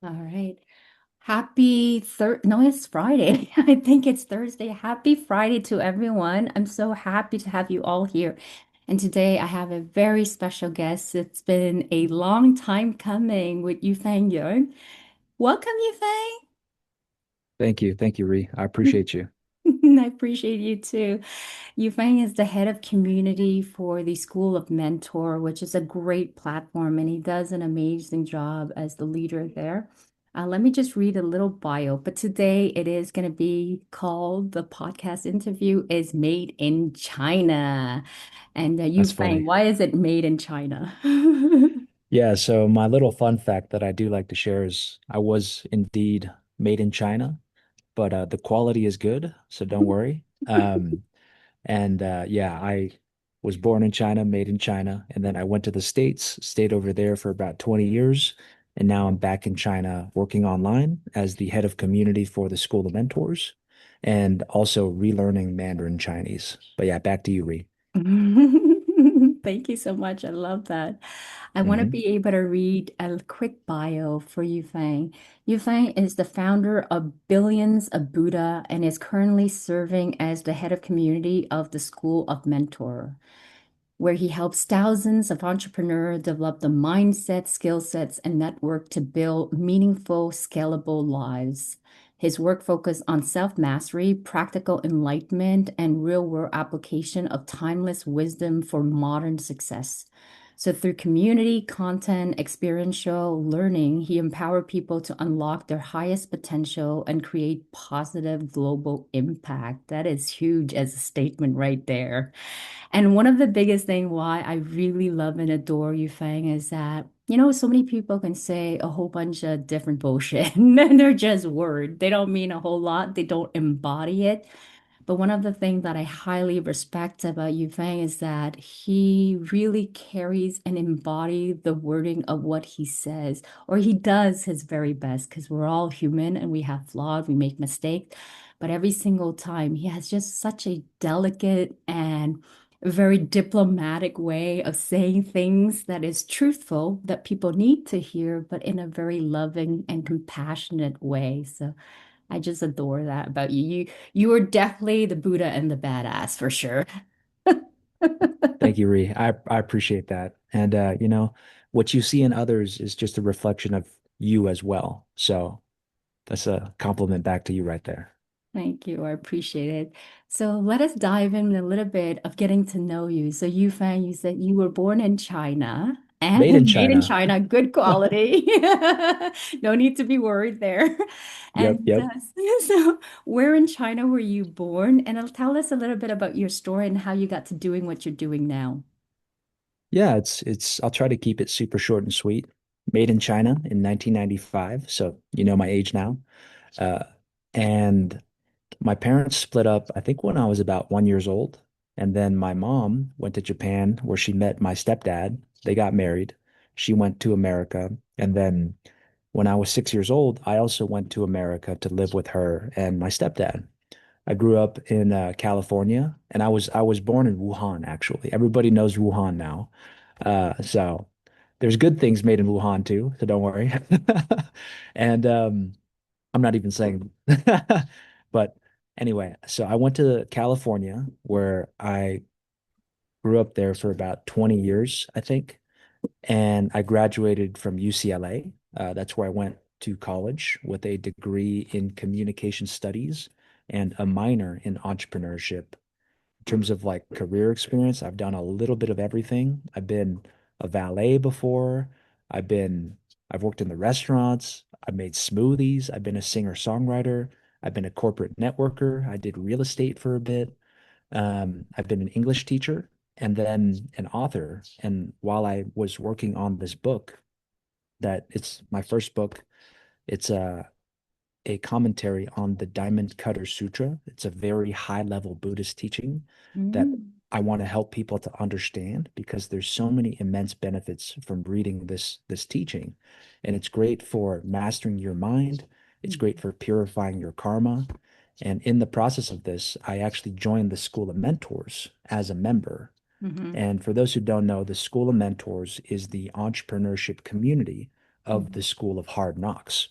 All right. Happy no, it's Friday. I think it's Thursday. Happy Friday to everyone. I'm so happy to have you all here. And today I have a very special guest. It's been a long time coming with Yufeng Yuan. Welcome, Thank you. Thank you, Ree. I Yufeng. appreciate you. I appreciate you too. Yufeng is the head of community for the School of Mentor, which is a great platform, and he does an amazing job as the leader there. Let me just read a little bio. But today it is going to be called the podcast interview is Made in China. And That's Yufeng, funny. why is it made in China? Yeah, so my little fun fact that I do like to share is I was indeed made in China, but the quality is good, so don't worry. And yeah, I was born in China, made in China, and then I went to the States, stayed over there for about 20 years, and now I'm back in China working online as the head of community for the School of Mentors and also relearning Mandarin Chinese. But yeah, back to you, Ree. Thank you so much. I love that. I want to Hmm. be able to read a quick bio for Yufeng. Yufeng is the founder of Billions of Buddha and is currently serving as the head of community of the School of Mentor, where he helps thousands of entrepreneurs develop the mindset, skill sets, and network to build meaningful, scalable lives. His work focuses on self mastery, practical enlightenment, and real world application of timeless wisdom for modern success. So, through community, content, experiential learning, he empowered people to unlock their highest potential and create positive global impact. That is huge as a statement right there. And one of the biggest thing why I really love and adore Yufeng is that, so many people can say a whole bunch of different bullshit and they're just words. They don't mean a whole lot. They don't embody it. But one of the things that I highly respect about Yufeng is that he really carries and embodies the wording of what he says, or he does his very best, because we're all human and we have flaws, we make mistakes. But every single time, he has just such a delicate and very diplomatic way of saying things that is truthful that people need to hear, but in a very loving and compassionate way. So I just adore that about you. You are definitely the Buddha and the badass for sure. Thank you, Ree. I appreciate that. And what you see in others is just a reflection of you as well. So that's a compliment back to you right there. Thank you. I appreciate it. So let us dive in a little bit of getting to know you. So you found you said you were born in China and Made in made in China. China, good quality. No need to be worried there. Yep, And yep. so where in China were you born? And tell us a little bit about your story and how you got to doing what you're doing now. Yeah, it's I'll try to keep it super short and sweet. Made in China in 1995, so you know my age now. Uh, and my parents split up, I think when I was about 1 years old. And then my mom went to Japan where she met my stepdad. They got married. She went to America. And then when I was 6 years old, I also went to America to live with her and my stepdad. I grew up in California, and I was born in Wuhan, actually. Everybody knows Wuhan now. So there's good things made in Wuhan too, so don't worry. And I'm not even saying, but anyway, so I went to California where I grew up there for about 20 years, I think, and I graduated from UCLA. That's where I went to college with a degree in communication studies and a minor in entrepreneurship. In terms of like career experience, I've done a little bit of everything. I've been a valet before. I've been, I've worked in the restaurants. I've made smoothies. I've been a singer-songwriter. I've been a corporate networker. I did real estate for a bit. I've been an English teacher and then an author. And while I was working on this book, that it's my first book, it's a commentary on the Diamond Cutter Sutra. It's a very high level Buddhist teaching that Mm. I want to help people to understand because there's so many immense benefits from reading this teaching. And it's great for mastering your mind. It's great for purifying your karma. And in the process of this, I actually joined the School of Mentors as a member. Mm-hmm. And for those who don't know, the School of Mentors is the entrepreneurship community of the School of Hard Knocks.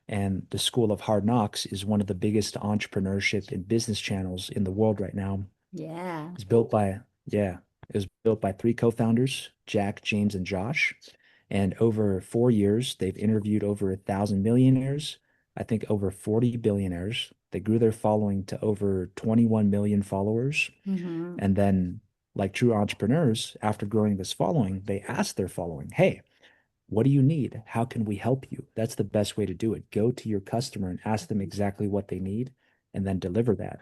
And the School of Hard Knocks is one of the biggest entrepreneurship and business channels in the world right now. Yeah. It's built by, yeah, it was built by three co-founders, Jack, James, and Josh. And over 4 years, they've interviewed over 1,000 millionaires, I think over 40 billionaires. They grew their following to over 21 million followers. Hmm. And then, like true entrepreneurs, after growing this following, they ask their following, hey, what do you need? How can we help you? That's the best way to do it. Go to your customer and ask them exactly what they need and then deliver that.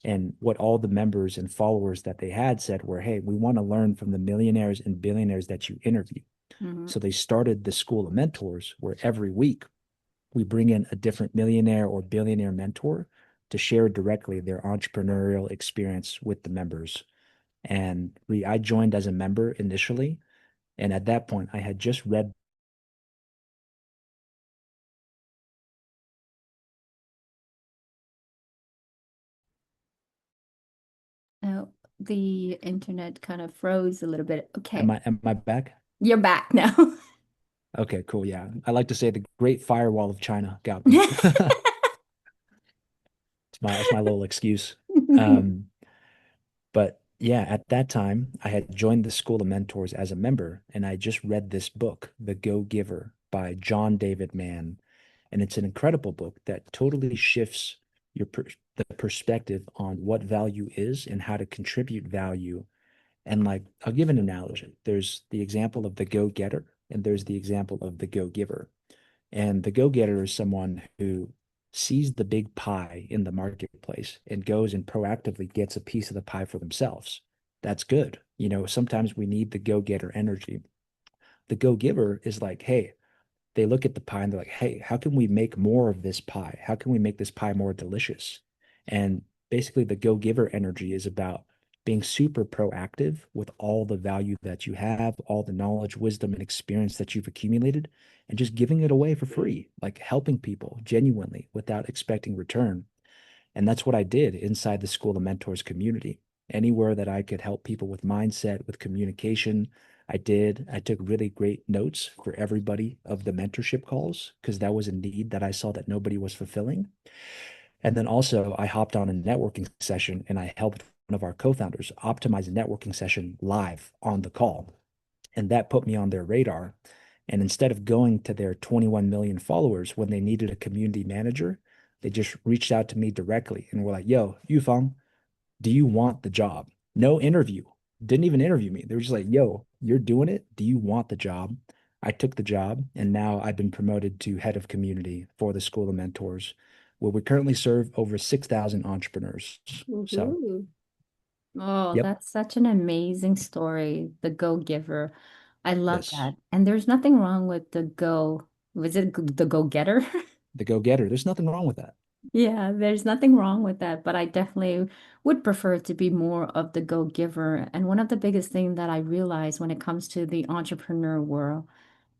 And what all the members and followers that they had said were, hey, we want to learn from the millionaires and billionaires that you interview. Hmm. So they started the School of Mentors, where every week we bring in a different millionaire or billionaire mentor to share directly their entrepreneurial experience with the members. And I joined as a member initially. And at that point, I had just read Oh, the internet kind of froze a little bit. Am Okay, I back? you're back now. Okay, cool. Yeah. I like to say the Great Firewall of China got me. It's my little excuse. Um, but yeah, at that time, I had joined the School of Mentors as a member, and I just read this book, The Go Giver by John David Mann. And it's an incredible book that totally shifts the perspective on what value is and how to contribute value. And like, I'll give an analogy. There's the example of the go-getter, and there's the example of the go-giver. And the go-getter is someone who sees the big pie in the marketplace and goes and proactively gets a piece of the pie for themselves. That's good. Sometimes we need the go-getter energy. The go-giver is like, hey, they look at the pie and they're like, hey, how can we make more of this pie? How can we make this pie more delicious? And basically, the go giver energy is about being super proactive with all the value that you have, all the knowledge, wisdom, and experience that you've accumulated, and just giving it away for free, like helping people genuinely without expecting return. And that's what I did inside the School of Mentors community. Anywhere that I could help people with mindset, with communication, I did. I took really great notes for everybody of the mentorship calls because that was a need that I saw that nobody was fulfilling. And then also, I hopped on a networking session and I helped one of our co founders optimize a networking session live on the call. And that put me on their radar. And instead of going to their 21 million followers when they needed a community manager, they just reached out to me directly and were like, yo, Yufeng, do you want the job? No interview. Didn't even interview me. They were just like, yo, you're doing it. Do you want the job? I took the job and now I've been promoted to head of community for the School of Mentors, where we currently serve over 6,000 entrepreneurs. So, Woohoo. Oh, yep, that's such an amazing story. The go-giver. I love yes, that. And there's nothing wrong with the go, was it the go-getter? the go-getter. There's nothing wrong with that. Yeah, there's nothing wrong with that, but I definitely would prefer to be more of the go-giver. And one of the biggest things that I realize when it comes to the entrepreneur world,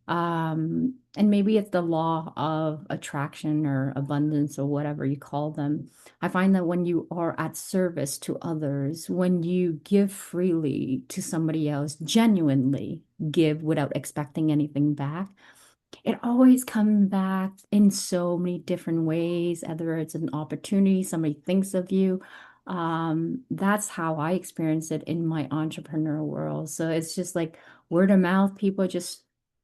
and maybe it's the law of attraction or abundance or whatever you call them. I find that when you are at service to others, when you give freely to somebody else, genuinely give without expecting anything back, it always comes back in so many different ways, whether it's an opportunity, somebody thinks of you. That's how I experience it in my entrepreneur world. So it's just like word of mouth, people just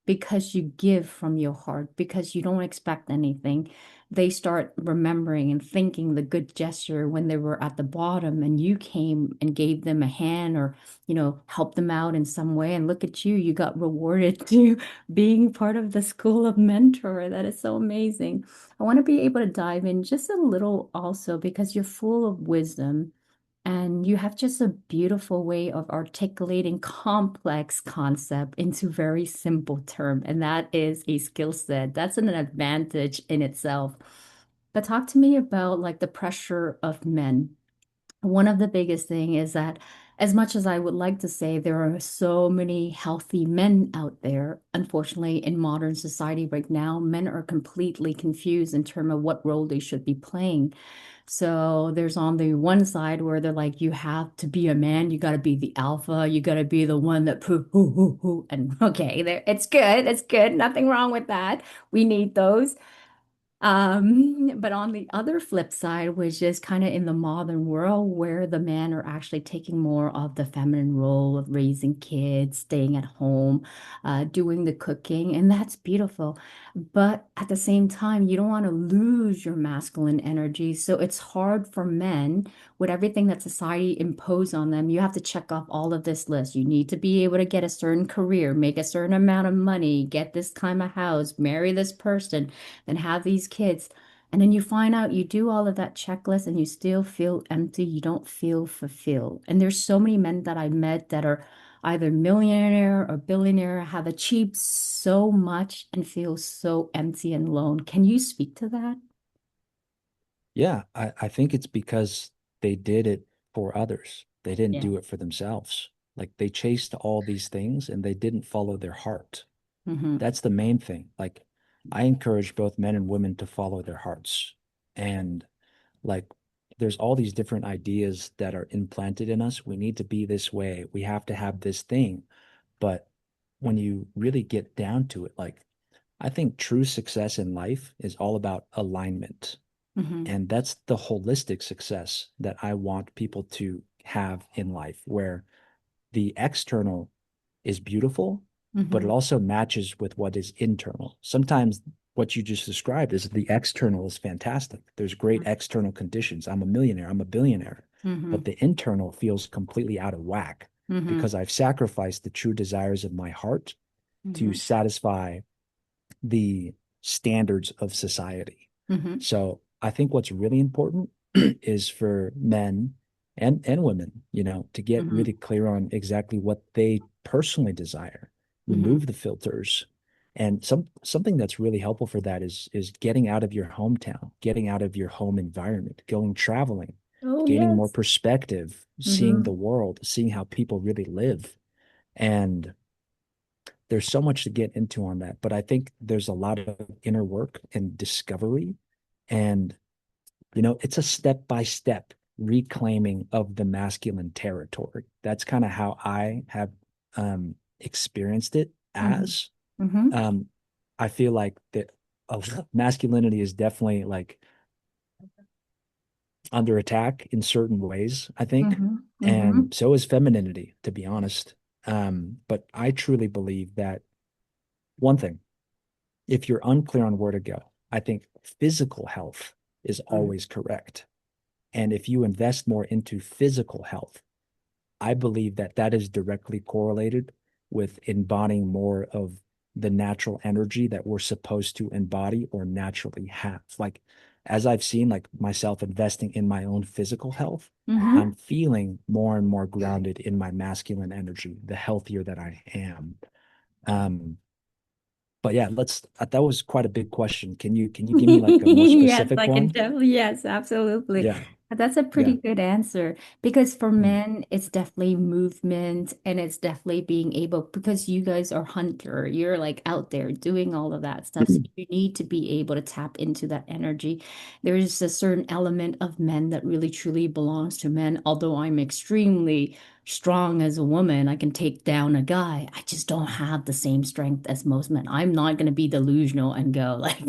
because you give from your heart, because you don't expect anything, they start remembering and thinking the good gesture when they were at the bottom and you came and gave them a hand or, helped them out in some way. And look at you, you got rewarded too being part of the School of Mentor. That is so amazing. I want to be able to dive in just a little also because you're full of wisdom and you have just a beautiful way of articulating complex concept into very simple term. And that is a skill set. That's an advantage in itself. But talk to me about like the pressure of men. One of the biggest thing is that as much as I would like to say there are so many healthy men out there, unfortunately, in modern society right now, men are completely confused in terms of what role they should be playing. So there's on the one side where they're like, you have to be a man, you got to be the alpha, you got to be the one that poo hoo hoo hoo, and okay, there, it's good, nothing wrong with that. We need those. But on the other flip side, which is kind of in the modern world where the men are actually taking more of the feminine role of raising kids, staying at home, doing the cooking, and that's beautiful. But at the same time, you don't want to lose your masculine energy. So it's hard for men with everything that society imposed on them. You have to check off all of this list. You need to be able to get a certain career, make a certain amount of money, get this kind of house, marry this person and have these kids. And then you find out you do all of that checklist and you still feel empty. You don't feel fulfilled. And there's so many men that I met that are either millionaire or billionaire, have achieved so much and feel so empty and alone. Can you speak to that? Yeah, I think it's because they did it for others. They didn't Yeah. do it for themselves. Like they chased all these things and they didn't follow their heart. Mm-hmm. That's the main thing. Like I encourage both men and women to follow their hearts. And like there's all these different ideas that are implanted in us. We need to be this way. We have to have this thing. But when you really get down to it, like I think true success in life is all about alignment. Mm-hmm. And that's the holistic success that I want people to have in life, where the external is beautiful, but Mm-hmm. it also matches with what is internal. Sometimes what you just described is the external is fantastic. There's great external conditions. I'm a millionaire, I'm a billionaire, Mm-hmm. but the internal feels completely out of whack Mm-hmm. because I've sacrificed the true desires of my heart to Mm-hmm. satisfy the standards of society. Mm-hmm. So I think what's really important is for men and women, to get Mm-hmm. really clear on exactly what they personally desire, Mm-hmm. remove the filters. And something that's really helpful for that is getting out of your hometown, getting out of your home environment, going traveling, Oh, gaining more yes. perspective, seeing Mm-hmm. the world, seeing how people really live. And there's so much to get into on that, but I think there's a lot of inner work and discovery. And, it's a step by step reclaiming of the masculine territory. That's kind of how I have experienced it Mm-hmm. as. Mm-hmm. Um, I feel like that masculinity is definitely like under attack in certain ways, I think. Mm-hmm. Mm-hmm. And so is femininity, to be honest. But I truly believe that one thing, if you're unclear on where to go, I think physical health is always correct. And if you invest more into physical health, I believe that that is directly correlated with embodying more of the natural energy that we're supposed to embody or naturally have. Like, as I've seen, like myself investing in my own physical health, Mm-hmm. I'm feeling more and more grounded in my masculine energy, the healthier that I am. Um, but yeah, that was quite a big question. Can you give me like a more Yes, specific I can one? definitely. Yes, absolutely. Yeah. That's a pretty Yeah. good answer because for Mm. men, it's definitely movement and it's definitely being able, because you guys are hunter, you're like out there doing all of that stuff. So you need to be able to tap into that energy. There's a certain element of men that really truly belongs to men. Although I'm extremely strong as a woman, I can take down a guy. I just don't have the same strength as most men. I'm not going to be delusional and go like,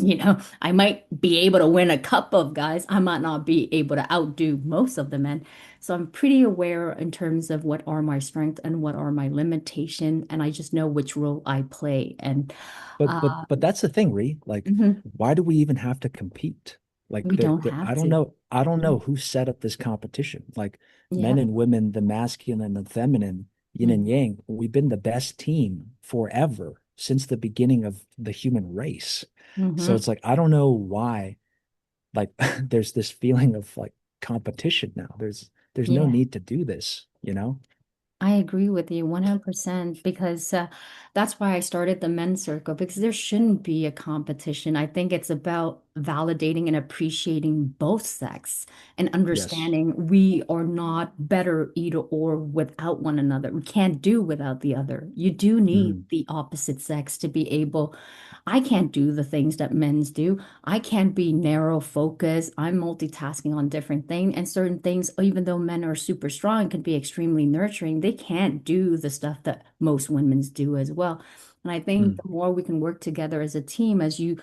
I might be able to win a couple of guys. I might not be able to outdo most of the men. So I'm pretty aware in terms of what are my strengths and what are my limitation, and I just know which role I play. And But but uh, but that's the thing, Ree. Like, mhm, why do we even have to compete? Like, we don't have I don't to. know. I don't Mhm. know who set up this competition. Like, men Yeah. and women, the masculine and the feminine, yin and Mhm. yang. We've been the best team forever since the beginning of the human race. So Mhm. it's like I don't know why. Like, there's this feeling of like competition now. There's no Yeah. need to do this. I agree with you 100% because that's why I started the men's circle because there shouldn't be a competition. I think it's about validating and appreciating both sex and Yes. understanding we are not better either or without one another. We can't do without the other. You do need Mhm. the opposite sex to be able. I can't do the things that men's do. I can't be narrow focused. I'm multitasking on different things and certain things, even though men are super strong, can be extremely nurturing. They can't do the stuff that most women's do as well. And I think Mm. the more we can work together as a team, as you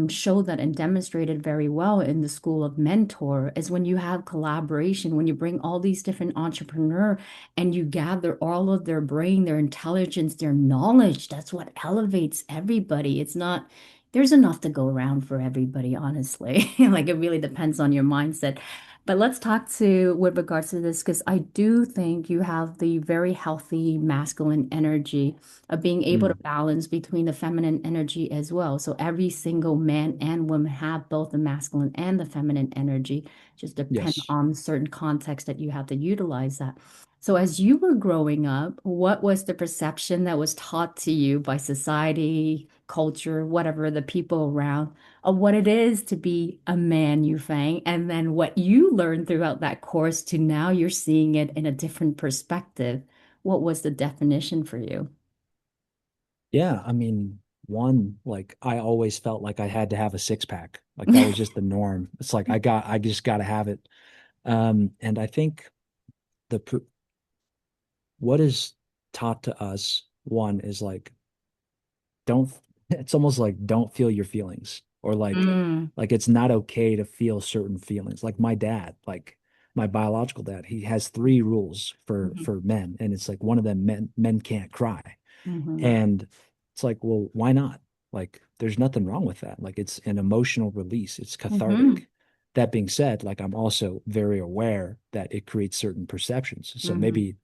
show that and demonstrated very well in the School of Mentor, is when you have collaboration, when you bring all these different entrepreneurs and you gather all of their brain, their intelligence, their knowledge. That's what elevates everybody. It's not, there's enough to go around for everybody, honestly. Like it really depends on your mindset. But let's talk to with regards to this, because I do think you have the very healthy masculine energy of being able to Mm. balance between the feminine energy as well. So every single man and woman have both the masculine and the feminine energy. Just depend Yes. on certain context that you have to utilize that. So, as you were growing up, what was the perception that was taught to you by society, culture, whatever, the people around, of what it is to be a man, Yufeng? And then what you learned throughout that course to now you're seeing it in a different perspective. What was the definition for you? Yeah, I mean, one, like I always felt like I had to have a six pack. Like that was just the norm. It's like I just got to have it. And I think the what is taught to us, one is like don't it's almost like don't feel your feelings or Mm, like it's not okay to feel certain feelings. Like my dad, like my biological dad, he has three rules mhm, for men, and it's like one of them, men can't cry. mhm, And it's like, well, why not? Like, there's nothing wrong with that. Like, it's an emotional release, it's mhm, cathartic. That being said, like, I'm also very aware that it creates certain perceptions. So mhm.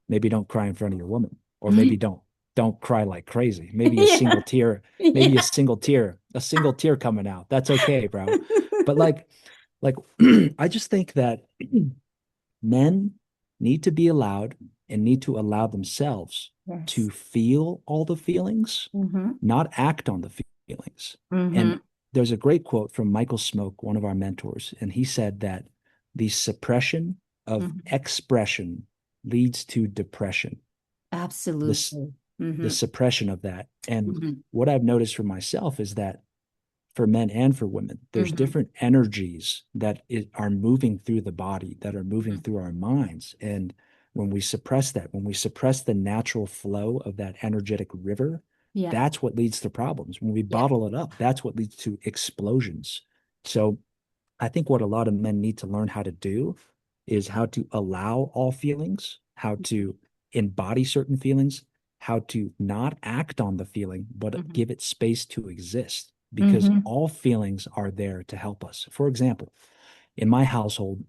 maybe don't cry in front of your woman, or maybe don't cry like crazy. Yeah, Maybe yeah. a single tear coming out. That's okay, bro. But like I just think that men need to be allowed and need to allow themselves Yes. to feel all the feelings, Mm-hmm. not act on the feelings. Mm-hmm. And there's a great quote from Michael Smoke, one of our mentors, and he said that the suppression of Mm-hmm. expression leads to depression. This Absolutely. the Mm-hmm. suppression of that. And Mm-hmm. what I've noticed for myself is that for men and for women. There's Mm-hmm. different energies that are moving through the body, that are moving through our minds. And when we suppress that, when we suppress the natural flow of that energetic river, Yeah. that's what leads to problems. When we Yeah. bottle it up, that's what leads to explosions. So I think what a lot of men need to learn how to do is how to allow all feelings, how to embody certain feelings, how to not act on the feeling, but Mm-hmm. give it space to exist because Mm-hmm. all feelings are there to help us. For example, in my household,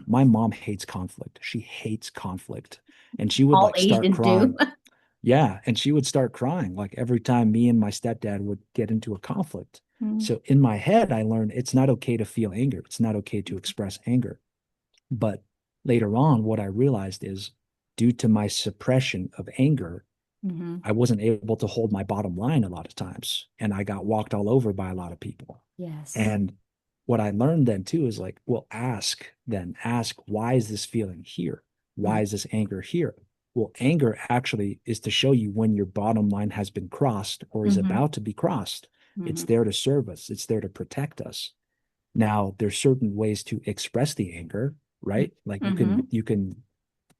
my mom hates conflict. She hates conflict. And she would All like start Asians do. crying. Yeah. And she would start crying like every time me and my stepdad would get into a conflict. Mm-hmm. So in my head, I learned it's not okay to feel anger. It's not okay to express anger. But later on, what I realized is due to my suppression of anger, Mm-hmm. I wasn't able to hold my bottom line a lot of times. And I got walked all over by a lot of people. Yes. And what I learned then too is like, well, ask, why is this feeling here? Why is this anger here? Well, anger actually is to show you when your bottom line has been crossed or is Mm-hmm. about to be crossed. It's Mm-hmm. there to serve us, it's there to protect us. Now, there's certain ways to express the anger, right? Like Mm-hmm. you can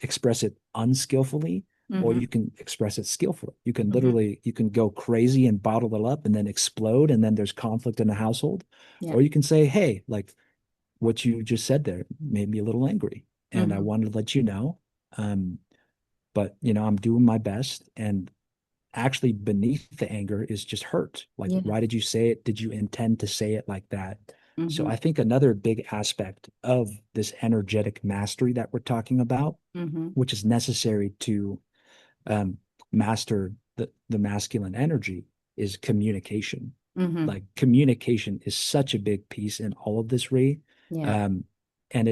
express it unskillfully or Mm-hmm. you can express it skillfully. You can Mm-hmm. literally you can go crazy and bottle it up and then explode and then there's conflict in the household. Yeah. Or you can say, "Hey, like what you just said there made me a little angry and I Mm-hmm. wanted to let you know. Um, but I'm doing my best and actually beneath the anger is just hurt. Like, Yeah. why did you say it? Did you intend to say it like that?" So Mm-hmm. I think another big aspect of this energetic mastery that we're talking about, Mm-hmm. which is necessary to um, master the masculine energy, is communication. Mm-hmm. Like communication is such a big piece in all of this, Ray. Yeah. Um, and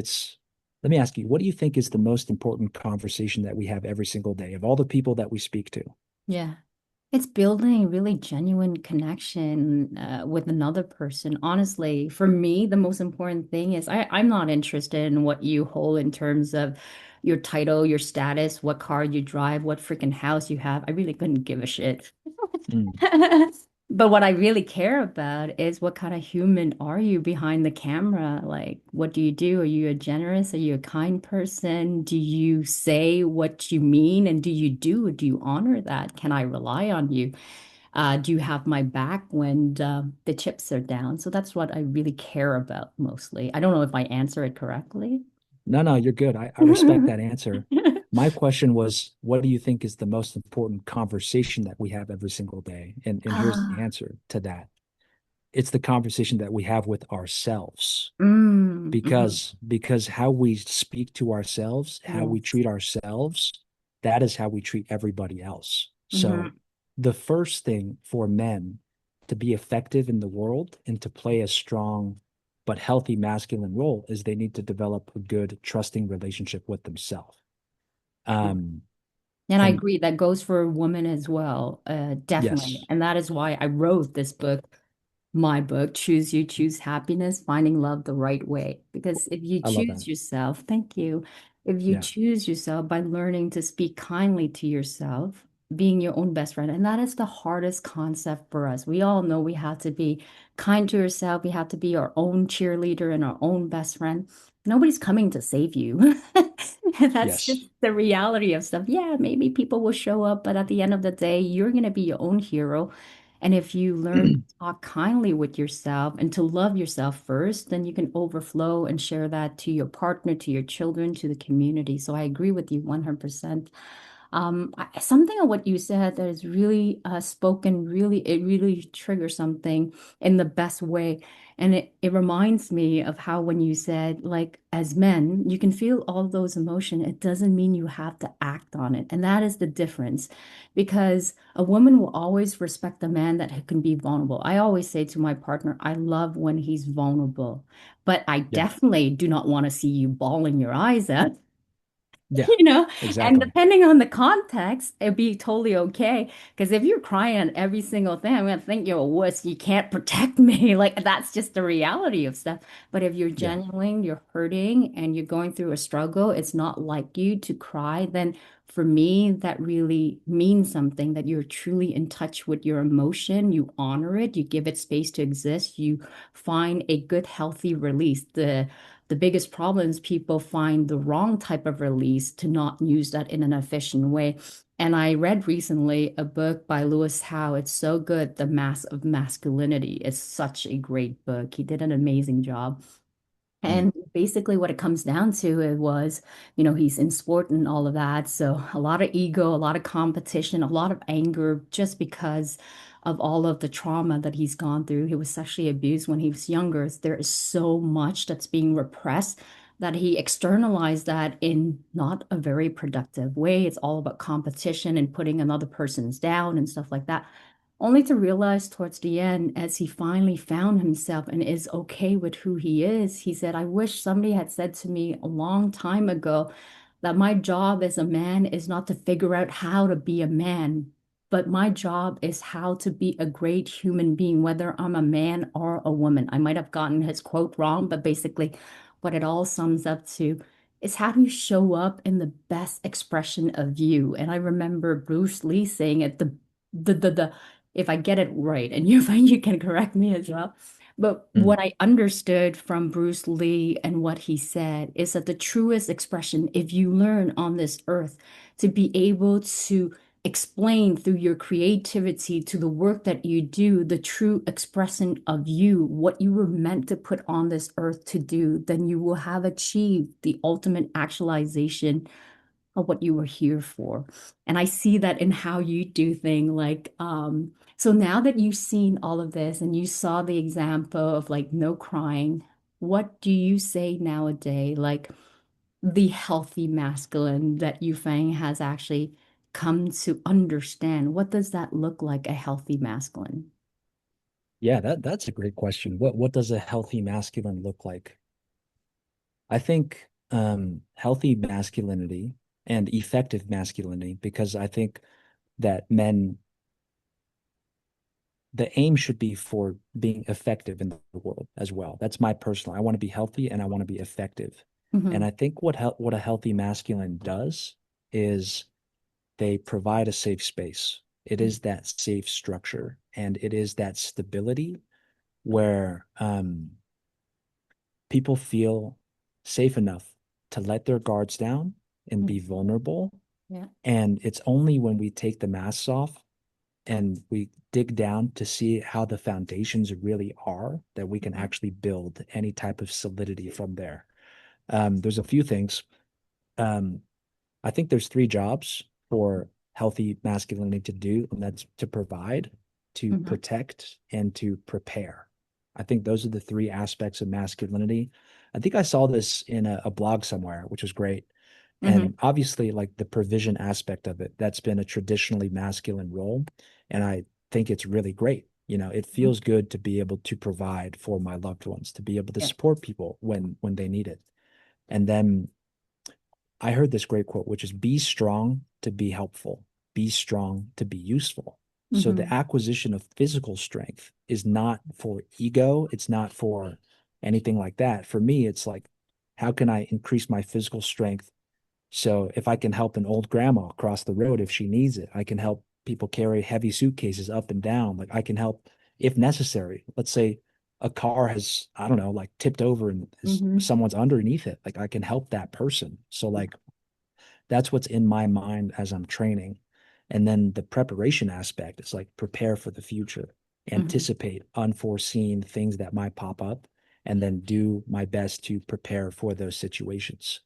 let me ask you, what do you think is the most important conversation that we have every single day of all the people that we speak to? Yeah. It's building really genuine connection with another person. Honestly, for me, the most important thing is I'm not interested in what you hold in terms of your title, your status, what car you drive, what freaking house you have. I really couldn't give a shit. Mm, But what I really care about is what kind of human are you behind the camera? Like, what do you do? Are you a generous? Are you a kind person? Do you say what you mean? And do you do? Do you honor that? Can I rely on you? Do you have my back when the chips are down? So that's what I really care about mostly. I don't know if I answer it correctly. no, no, you're good. I respect that answer. My question was, what do you think is the most important conversation that we have every single day? And here's the Ah, answer to that. It's the conversation that we have with ourselves. mhm. Because how we speak to ourselves, how we Yes. treat ourselves, that is how we treat everybody else. So Hmm. the first thing for men to be effective in the world and to play a strong but healthy masculine role is they need to develop a good trusting relationship with themselves. Um, And I and agree that goes for a woman as well, definitely. yes, And that is why I wrote this book, my book, Choose You, Choose Happiness, Finding Love the Right Way. Because if you I love that. choose yourself, thank you. If you Yeah. choose yourself by learning to speak kindly to yourself, being your own best friend, and that is the hardest concept for us. We all know we have to be kind to ourselves. We have to be our own cheerleader and our own best friend. Nobody's coming to save you. That's Yes. just the reality of stuff. Yeah, maybe people will show up, but at the end of the day, you're going to be your own hero. And if you learn to talk kindly with yourself and to love yourself first, then you can overflow and share that to your partner, to your children, to the community. So I agree with you 100%. Something of what you said that is really spoken, really, it really triggers something in the best way. And it reminds me of how when you said, like, as men, you can feel all those emotions. It doesn't mean you have to act on it. And that is the difference because a woman will always respect a man that can be vulnerable. I always say to my partner, I love when he's vulnerable, but I Yeah. definitely do not want to see you bawling your eyes out. Yeah. You know, and Exactly. depending on the context, it'd be totally okay. Because if you're crying at every single thing, I'm gonna think you're a wuss. You can't protect me. Like that's just the reality of stuff. But if you're Yeah. genuine, you're hurting, and you're going through a struggle, it's not like you to cry. Then for me, that really means something. That you're truly in touch with your emotion. You honor it. You give it space to exist. You find a good, healthy release. The biggest problem is people find the wrong type of release to not use that in an efficient way. And I read recently a book by Lewis Howe. It's so good, The Mass of Masculinity. It's such a great book. He did an amazing job. Mm. And basically, what it comes down to it was, he's in sport and all of that. So a lot of ego, a lot of competition, a lot of anger, just because of all of the trauma that he's gone through. He was sexually abused when he was younger. There is so much that's being repressed that he externalized that in not a very productive way. It's all about competition and putting another person's down and stuff like that only to realize towards the end, as he finally found himself and is okay with who he is, he said, I wish somebody had said to me a long time ago that my job as a man is not to figure out how to be a man, but my job is how to be a great human being, whether I'm a man or a woman. I might have gotten his quote wrong, but basically, what it all sums up to is how do you show up in the best expression of you? And I remember Bruce Lee saying it, the if I get it right, and you find you can correct me as well. But Mm. what I understood from Bruce Lee and what he said is that the truest expression, if you learn on this earth to be able to explain through your creativity to the work that you do, the true expression of you, what you were meant to put on this earth to do, then you will have achieved the ultimate actualization of what you were here for. And I see that in how you do things so now that you've seen all of this and you saw the example of like no crying, what do you say nowadays? Like the healthy masculine that Yufeng has actually come to understand. What does that look like, a healthy masculine? Yeah, that's a great question. What does a healthy masculine look like? I think healthy masculinity and effective masculinity because I think that men, the aim should be for being effective in the world as well. That's my personal. I want to be healthy and I want to be effective. And Mm-hmm. I think what a healthy masculine does is they provide a safe space. It is that safe structure and it is that stability where people feel safe enough to let their guards down and be Mm-hmm. vulnerable. Yeah. And it's only when we take the masks off and we dig down to see how the foundations really are that we can Mm-hmm. actually build any type of solidity from there. There's a few things. Um, I think there's three jobs for healthy masculinity to do, and that's to provide, to Mm-hmm. protect, and to prepare. I think those are the three aspects of masculinity. I think I saw this in a blog somewhere, which was great. Mm-hmm. And obviously, like the provision aspect of it, that's been a traditionally masculine role. And I think it's really great. You know, it Mm-hmm. feels good to be able to provide for my loved ones, to be able to Yeah. support people when they need it. And then I heard this great quote, which is be strong to be helpful, be strong to be useful. So the Mm-hmm. acquisition of physical strength is not for ego, it's not for anything like that. For me, it's like, how can I increase my physical strength? So if I can help an old grandma cross the road if she needs it, I can help people carry heavy suitcases up and down. Like I can help if necessary. Let's say a car has, I don't know, like tipped over and Mm-hmm. someone's underneath it. Like I can help that person. So like that's what's in my mind as I'm training. And then the preparation aspect is like prepare for the future, Mm-hmm. anticipate unforeseen things that might pop up, and then do my best to prepare for those situations.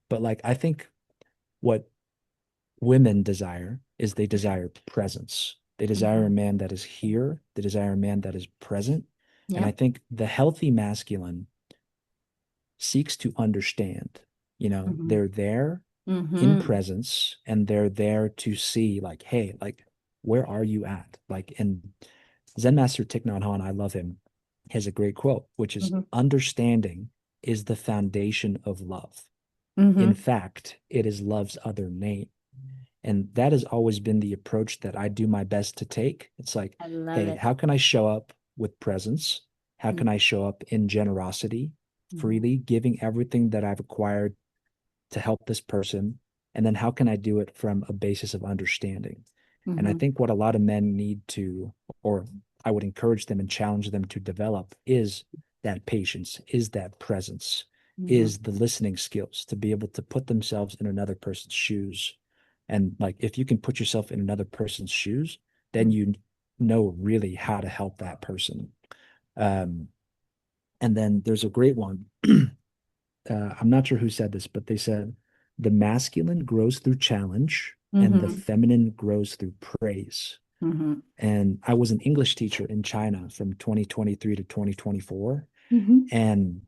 But like, I think what women desire is they desire presence. They desire a Mm-hmm. man that is here, they desire a man that is present. And I Yep. think the healthy masculine seeks to understand, Mm-hmm. they're there in Mm-hmm. presence and they're there to see like, hey, like where are you at? Like and Zen Master Thich Nhat Hanh, I love him, has a great quote, which is Mm-hmm. understanding is the foundation of love. In Mm-hmm. fact, it is love's other name. And that has always been the approach that I do my best to take. It's like, I love hey, it. how can I show up with presence? How can I show up in generosity, Mm-hmm. freely giving everything that I've acquired to help this person? And then how can I do it from a basis of understanding? And I Mm-hmm. think what a lot of men need to, or I would encourage them and challenge them to develop is that patience, is that presence, Mm-hmm. is the listening skills to be able to put themselves in another person's shoes. And like if you can put yourself in another person's shoes, then you know really how to help that person. Um, and then there's a great one. I'm not sure who said this, but they said the masculine grows through challenge and the Mm-hmm. feminine grows through praise. Mm-hmm. And I was an English teacher in China from 2023 to 2024. Mm-hmm. And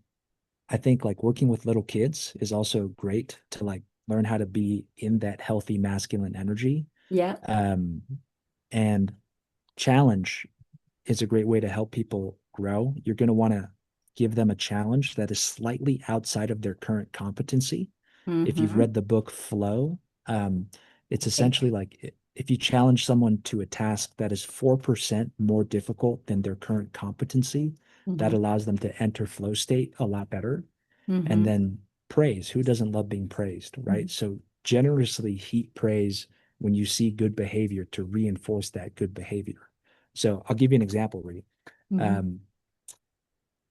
I think like working with little kids is also great to like learn how to be in that healthy masculine energy. Yeah. Um, and challenge is a great way to help people grow. You're going to want to give them a challenge that is slightly outside of their current competency. If you've Mm-hmm. read the book Flow, it's Okay. essentially like if you challenge someone to a task that is 4% more difficult than their current competency, that Mm-hmm. allows them to enter flow state a lot better. And Mm-hmm. then praise. Who doesn't love being praised, right? So generously heap praise when you see good behavior to reinforce that good behavior. So I'll give you an example, Ree. Mm-hmm. Um,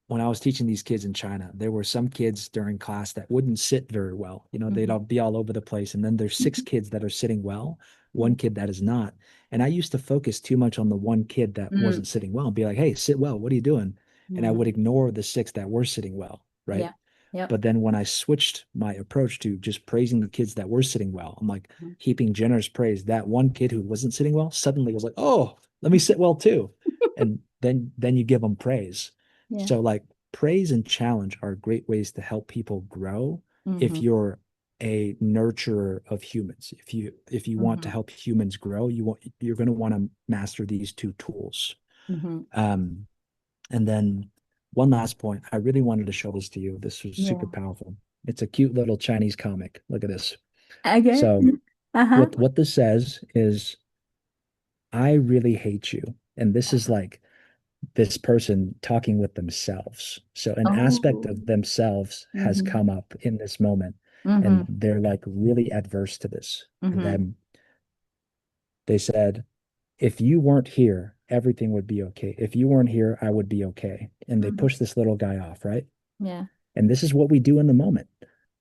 when I was teaching these kids in China, there were some kids during class that wouldn't sit very well. You know, they'd Mm-hmm. all be all over the place. And then there's six kids that are sitting well, one kid that is not. And I used to focus too much on the one kid that Mm-hmm. wasn't sitting well and be like, hey, sit well. What are you doing? And I Mm-hmm. would ignore the six that were sitting well. Right. Yeah. Yep. But then when I switched my approach to just praising the kids that were sitting well, I'm like heaping generous praise. That one kid who wasn't sitting well suddenly was like, oh, let me sit well too. And then you give them praise. Yeah. So like praise and challenge are great ways to help people grow if Mm-hmm. you're a nurturer of humans. If you want to Mm-hmm. help humans grow, you're going to want to master these two tools. Mm-hmm. Um, and then one last point, I really wanted to show this to you. This was super Yeah. powerful. It's a cute little Chinese comic. Look at this. Okay. So Uh-huh. what this says is, I really hate you. And this is like this person talking with themselves. So an aspect Oh. of themselves has Mm-hmm. come up in this moment, and Mm-hmm. they're like really adverse to this. And Mm-hmm. then they said, if you weren't here, everything would be okay. If you weren't here, I would be okay. And they Mm-hmm. push this little guy off, right? Yeah. And this is what we do in the moment.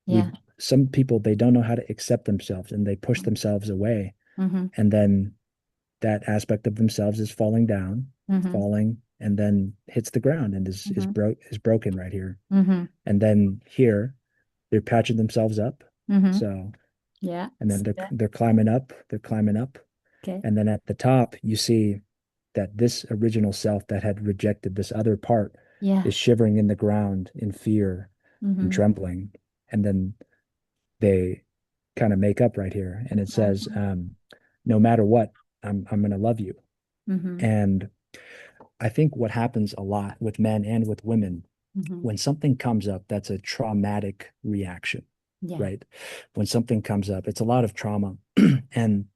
We Yeah. Some people, they don't know how to accept themselves and they push themselves away. Mm-hmm. And then that aspect of themselves is falling down, Mm-hmm. falling, and then hits the ground and Mm-hmm. is broken right here. Mm-hmm. And then here they're patching themselves up. Mm-hmm. So Yeah. and then See that? they're climbing up, they're climbing up. Okay. And then at the top you see that this original self that had rejected this other part Yeah. is shivering in the ground in fear and Mm-hmm. trembling. And then they kind of make up right here. And it says, Mm-hmm. no matter what, I'm going to love you. Mm-hmm. And I think what happens a lot with men and with women, Mm-hmm. when something comes up that's a traumatic reaction, Yeah. right? When something comes up, it's a lot of trauma. And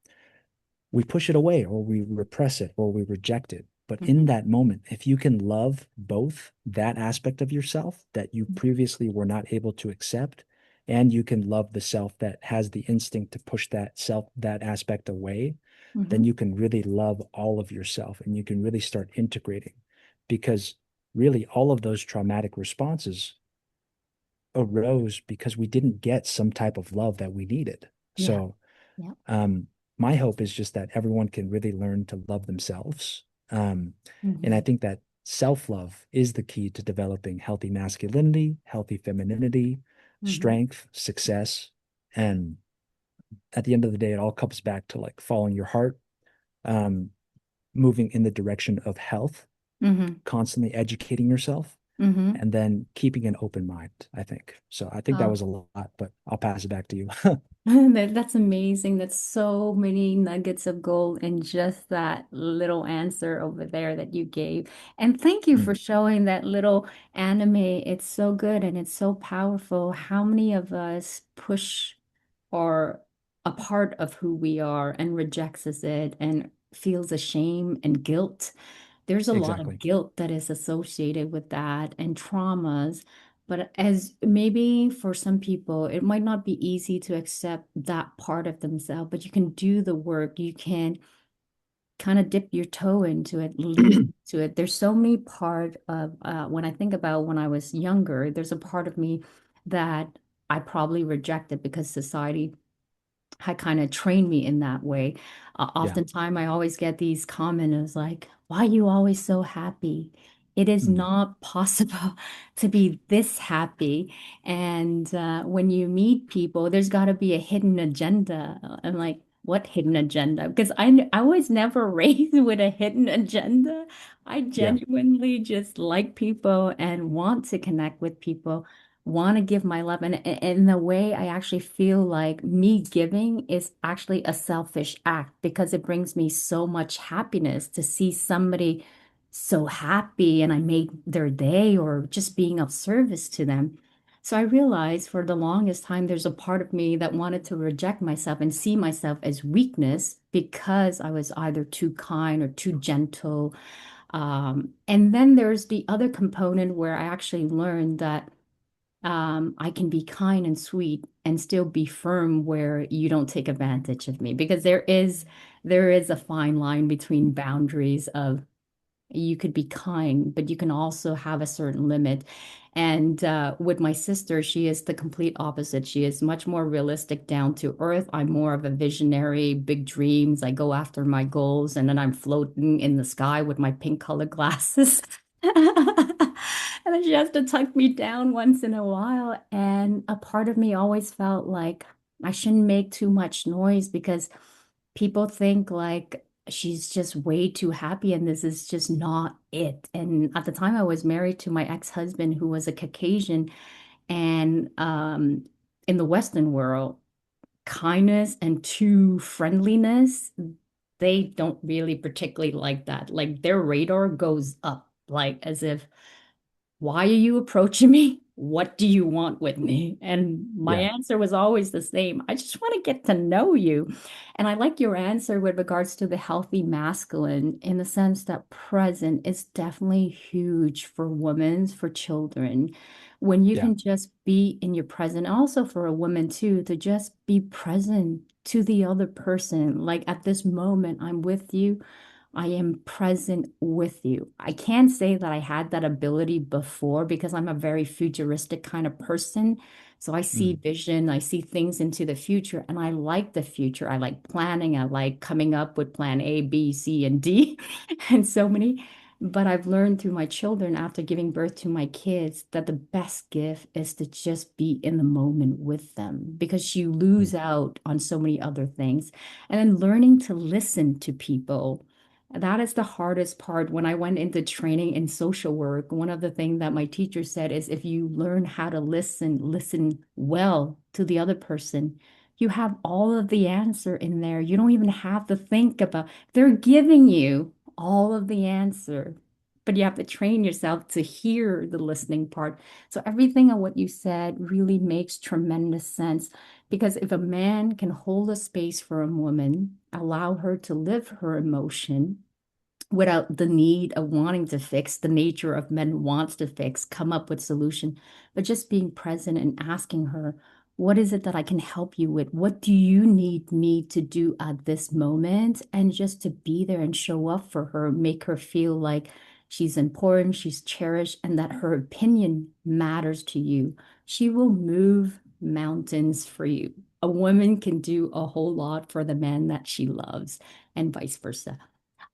we push it away or we repress it or we reject it. But in Mm-hmm. that moment, if you can love both that aspect of yourself that you previously were not able to accept, and you can love the self that has the instinct to push that aspect away, then Mm-hmm. you can really love all of yourself and you can really start integrating. Because really, all of those traumatic responses arose because we didn't get some type of love that we needed. Yeah. So, Yeah. um, my hope is just that everyone can really learn to love themselves. And I Mm-hmm. think that self-love is the key to developing healthy masculinity, healthy femininity, Mm-hmm. strength, success. And at the end of the day, it all comes back to like following your heart, um, moving in the direction of health, Mm-hmm. constantly educating yourself, Mm-hmm. and then keeping an open mind, I think. So I think that Oh. was a lot, but I'll pass it back to you. That's amazing. That's so many nuggets of gold in just that little answer over there that you gave. And thank you for Mm, showing that little anime. It's so good and it's so powerful. How many of us push or a part of who we are and rejects it and feels ashamed and guilt? There's a lot of exactly. guilt that is associated with that and traumas. But as maybe for some people, it might not be easy to accept that part of themselves, but you can do the work. You can kind of dip your toe into it, lean into it. There's so many part of when I think about when I was younger, there's a part of me that I probably rejected because society had kind of trained me in that way. Yeah. Oftentimes, I always get these comments like, "Why are you always so happy? It is Mm, not possible to be this happy." And when you meet people, there's got to be a hidden agenda. I'm like, what hidden agenda? Because I was never raised with a hidden agenda. I yeah. genuinely just like people and want to connect with people, want to give my love. And in the way, I actually feel like me giving is actually a selfish act because it brings me so much happiness to see somebody so happy and I made their day or just being of service to them. So I realized for the longest time, there's a part of me that wanted to reject myself and see myself as weakness because I was either too kind or too gentle. And then there's the other component where I actually learned that I can be kind and sweet and still be firm where you don't take advantage of me because there is a fine line between boundaries of you could be kind, but you can also have a certain limit. And with my sister, she is the complete opposite. She is much more realistic, down to earth. I'm more of a visionary, big dreams. I go after my goals, and then I'm floating in the sky with my pink colored glasses. And then she has to tuck me down once in a while. And a part of me always felt like I shouldn't make too much noise because people think like she's just way too happy and this is just not it. And at the time I was married to my ex-husband who was a Caucasian and in the Western world, kindness and too friendliness, they don't really particularly like that. Like their radar goes up, like as if Why are you approaching me? What do you want with me? And my Yeah. answer was always the same. I just want to get to know you. And I like your answer with regards to the healthy masculine in the sense that present is definitely huge for women, for children. When you Yeah. can just be in your present, also for a woman too, to just be present to the other person. Like at this moment, I'm with you. I am present with you. I can't say that I had that ability before because I'm a very futuristic kind of person. So I see Mm. vision, I see things into the future, and I like the future. I like planning, I like coming up with plan A, B, C, and D, and so many. But I've learned through my children after giving birth to my kids that the best gift is to just be in the moment with them because you Mm. lose out on so many other things. And then learning to listen to people. That is the hardest part. When I went into training in social work, one of the things that my teacher said is if you learn how to listen, listen well to the other person, you have all of the answer in there. You don't even have to think about, they're giving you all of the answer, but you have to train yourself to hear the listening part. So everything of what you said really makes tremendous sense. Because if a man can hold a space for a woman, allow her to live her emotion without the need of wanting to fix, the nature of men wants to fix, come up with solution, but just being present and asking her, what is it that I can help you with? What do you need me to do at this moment? And just to be there and show up for her, make her feel like she's important, she's cherished, and that her opinion matters to you. She will move mountains for you. A woman can do a whole lot for the man that she loves, and vice versa.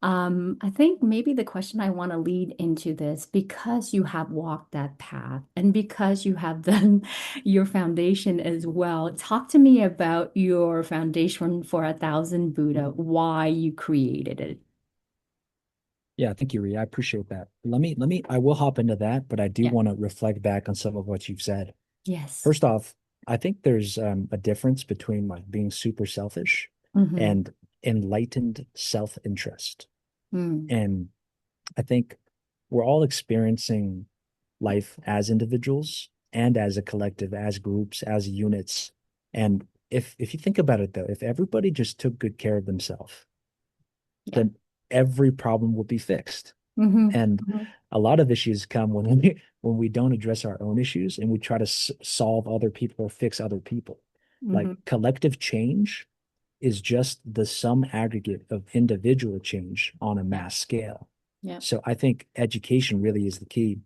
I think maybe the question I want to lead into this, because you have walked that path and because you have done your foundation as well, talk to me about your foundation for 1,000 Buddha, why you created it. Yeah, thank you, Rhea. I appreciate that. I will hop into that, but I do Yeah. want to reflect back on some of what you've said. Yes. First off, I think there's a difference between like being super selfish Mm-hmm. and enlightened self-interest. Mm. And I think we're all experiencing life as individuals and as a collective, as groups, as units. And if you think about it though, if everybody just took good care of themselves, Yeah. then every problem would be fixed. Mm-hmm. And Mm-hmm. a lot of issues come when we don't address our own issues and we try to solve other people or fix other people. Mm-hmm. Like collective change is just the sum aggregate of individual change on a Yeah. mass scale. Yeah. So I think education really is the key.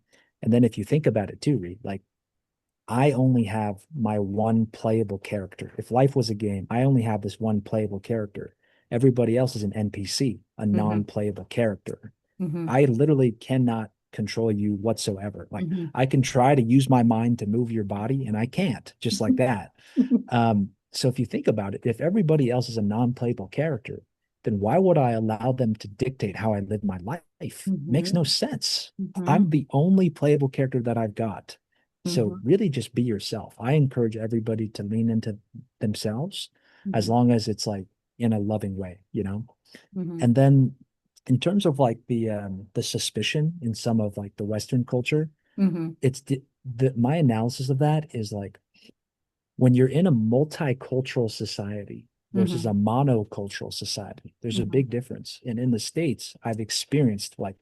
And then if you think about it too, Reed, like I only have my one playable character. If life was a game, I only have this one playable character. Everybody else is an NPC, a Mm-hmm. non-playable character. Mm-hmm. I literally cannot control you whatsoever. Like Mm-hmm. I can try to use my mind to move your body and I can't, just like that. So if you think about it, if everybody else is a non-playable character, then why would I allow them to dictate how I live my life? Makes no Mm-hmm. sense. Mm-hmm. I'm the only playable character that I've got. So Mm-hmm. really just be yourself. I encourage everybody to lean into themselves as Mm-hmm. long as it's like in a loving way, you know? Mm-hmm. And then in terms of like the suspicion in some of like the Western culture, Mm-hmm. it's my analysis of that is like when you're in a multicultural society versus a Mm-hmm. monocultural society, there's a Mm-hmm. big difference. And in the States, I've experienced like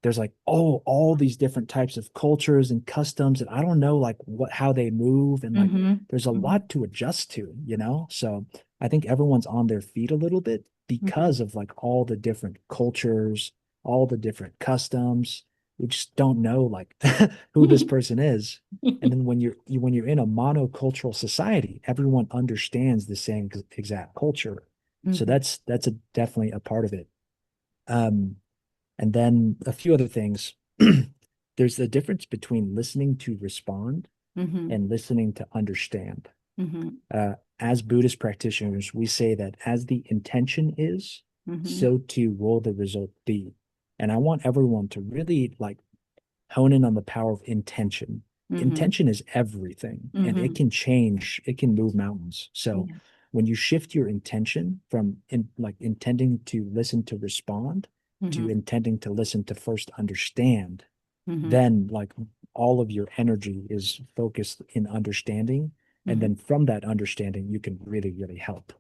there's like oh all these different types of cultures and customs and I don't know like what how they move and like Mm-hmm. there's a Mm-hmm. lot to adjust to, you know? So I think everyone's on their feet a little bit Mm-hmm. because of like all the different cultures, all the different customs. We just don't know like who this person is. And then when you're in a monocultural society, everyone understands the same exact culture. So Mhm, that's a definitely a part of it. Um, and then a few other things. There's a difference between listening to respond mhm, and listening to understand. mhm, As Buddhist practitioners, we say that as the intention is, mhm, so too will the result be. And I want everyone to really like hone in on the power of intention. mhm, Intention is everything and it mhm. can change, it can move mountains. So Yeah. when you shift your intention from like intending to listen to respond to Mhm, intending to listen to first understand, mhm, then like all of your energy is focused in understanding. And Mhm. then from that understanding, you can really, really help.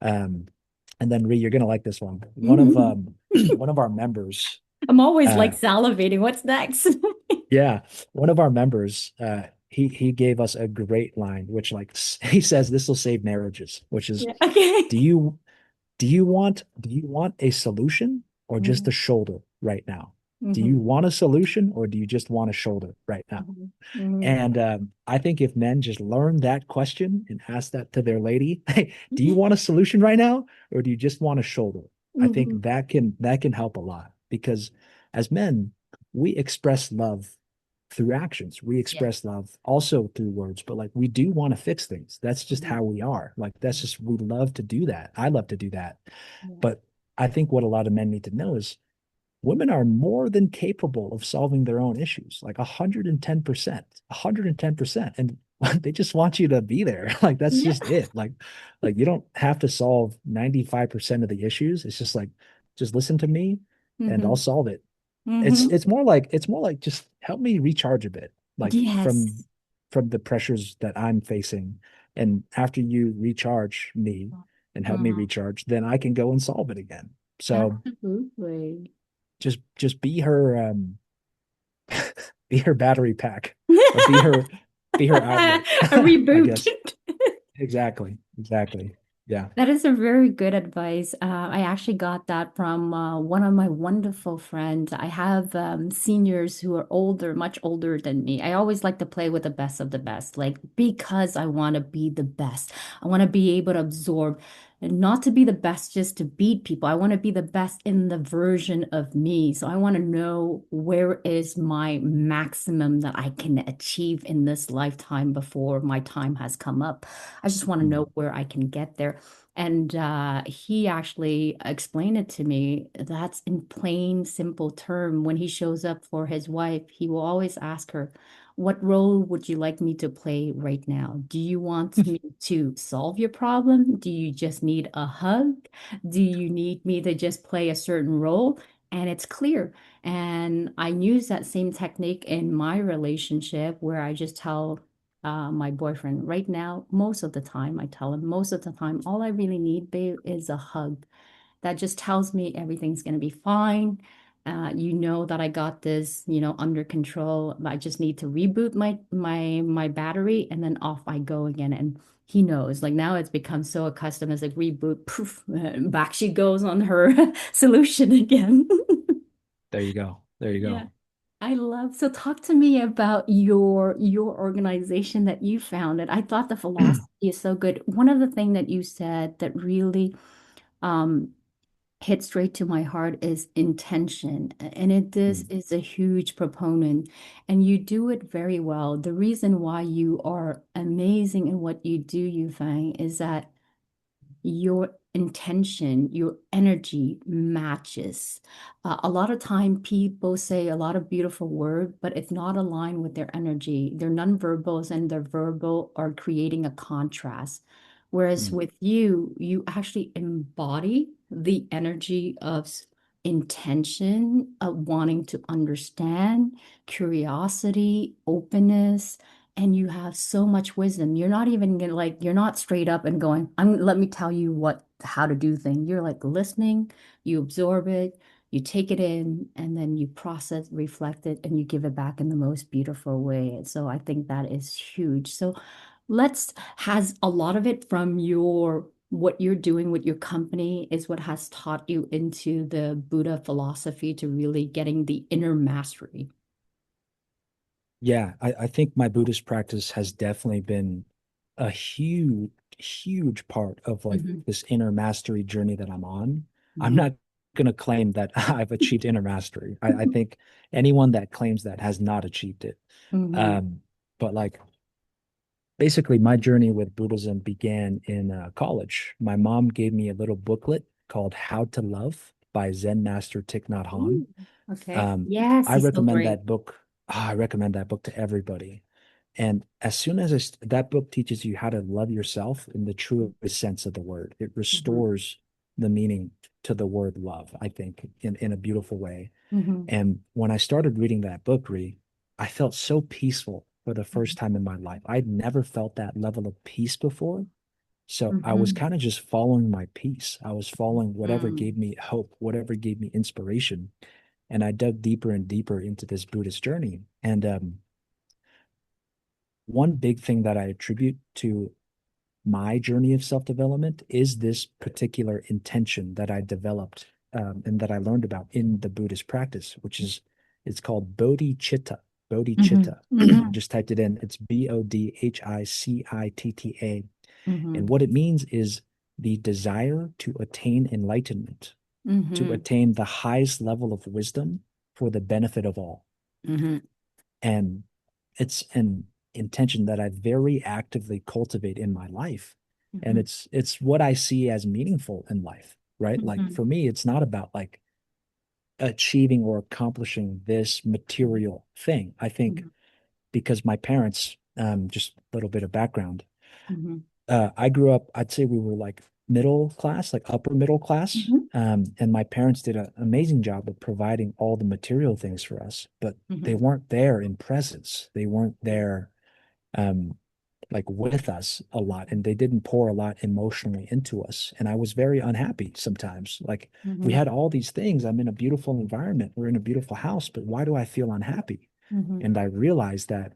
Um, and then Ree, you're gonna like this one. One of our members, I'm always uh, like salivating. What's next? yeah, one of our members, he gave us a great line, which like he says this will save marriages, which is, Yeah. Okay. do you do you want a solution or just Mhm. a shoulder right now? Do you Mhm. want a solution or do you just want a shoulder right now? Mhm. Mhm. And I think if men just learn that question and ask that to their lady, hey, do you want a solution right now, or do you just want a shoulder? I Mhm. think that can help a lot because as men, we express love through actions. We Yeah. express love also through words, but like we do want to fix things. That's just Mhm. how we are. Like that's just we love to do that. I love to do that. Yeah. But I think what a lot of men need to know is women are more than capable of solving their own issues, like 110%, 110%. And they just want you to be there. Like that's Yeah. just it. Like you don't have to solve 95% of the issues. It's just like, just listen to me and I'll Mhm. solve it. It's Mhm. it's more like it's more like just help me recharge a bit, like from Yes. the pressures that I'm facing. And after you recharge me and help me Mhm. recharge, then I can go and solve it again. So Absolutely. just be her battery pack or be her outlet, A I reboot. guess. Exactly. Yeah. That is a very good advice. I actually got that from one of my wonderful friends. I have seniors who are older, much older than me. I always like to play with the best of the best, like because I want to be the best. I want to be able to absorb and not to be the best just to beat people. I want to be the best in the version of me. So I want to know where is my maximum that I can achieve in this lifetime before my time has come up. I just want to know Mm. where I can get there. And he actually explained it to me. That's in plain, simple term. When he shows up for his wife, he will always ask her, "What role would you like me to play right now? Do you want me to solve your problem? Do you just need a hug? Do you need me to just play a certain role?" And it's clear. And I use that same technique in my relationship where I just tell my boyfriend right now, most of the time, I tell him most of the time, all I really need, babe, is a hug. That just tells me everything's going to be fine. You know that I got this, under control. I just need to reboot my battery and then off I go again. And he knows. Like now it's become so accustomed as a reboot, poof, back she goes on her solution again. There you go. There you Yeah. go. I love, so talk to me about your organization that you founded. I thought the philosophy is so good. One of the things that you said that really um hit straight to my heart is intention. And this Mm, is a huge proponent and you do it very well. The reason why you are amazing in what you do, Yufeng, is that your intention, your energy matches. A lot of time people say a lot of beautiful word, but it's not aligned with their energy. Their nonverbals and their verbal are creating a contrast. Whereas mm, with you, you actually embody the energy of intention, of wanting to understand, curiosity, openness, and you have so much wisdom. You're not even gonna like you're not straight up and going, I'm let me tell you what how to do things. You're like listening, you absorb it, you take it in, and then you process, reflect it, and you give it back in the most beautiful way. So I think that is huge. So let's has a lot of it from your what you're doing with your company is what has taught you into the Buddha philosophy to really getting the inner mastery. yeah, I think my Buddhist practice has definitely been a huge, huge part of like Mhm. this inner mastery journey that I'm on. I'm Mhm. not going to claim that I've achieved inner mastery. I think anyone that claims that has not achieved it. Mhm. Um, but like basically, my journey with Buddhism began in college. My mom gave me a little booklet called How to Love by Zen Master Thich Nhat Hanh. Ooh, okay. Um, Yes, I he's so recommend great. that book. I recommend that book to everybody. And as soon as that book teaches you how to love yourself in the truest sense of the word, it Hmm. restores the meaning to the word love, I think, in a beautiful way. Hmm. And when I started reading that book, Ree, I felt so peaceful for the first time in my life. I'd never felt that level of peace before. So I was Mhm. kind of just following my peace. I was following whatever Mhm. gave me hope, whatever gave me inspiration. And I dug deeper and deeper into this Buddhist journey. And one big thing that I attribute to my journey of self-development is this particular intention that I developed and that I learned about in the Buddhist practice, which is it's called bodhicitta. Mhm. Bodhicitta. Mhm. Just typed it in. It's Bodhicitta. And Mhm. what it means is the desire to attain enlightenment, to Mhm. attain the highest level of wisdom for the benefit of all. Mhm. And it's an intention that I very actively cultivate in my life. And Mhm. it's what I see as meaningful in life, right? Like Mhm. for me, it's not about like achieving or accomplishing this material thing. I think Mhm. because my parents, just a little bit of background, Mhm. I grew up, I'd say we were like middle class, like upper middle class. Mhm. And my parents did an amazing job of providing all the material things for us, but they Mhm. weren't there in presence. They weren't there um, like with us a lot, and they didn't pour a lot emotionally into us. And I was very unhappy sometimes. Like we Mhm. had all these things. I'm in a beautiful environment. We're in a beautiful house, but why do I feel unhappy? Mhm. And I realized that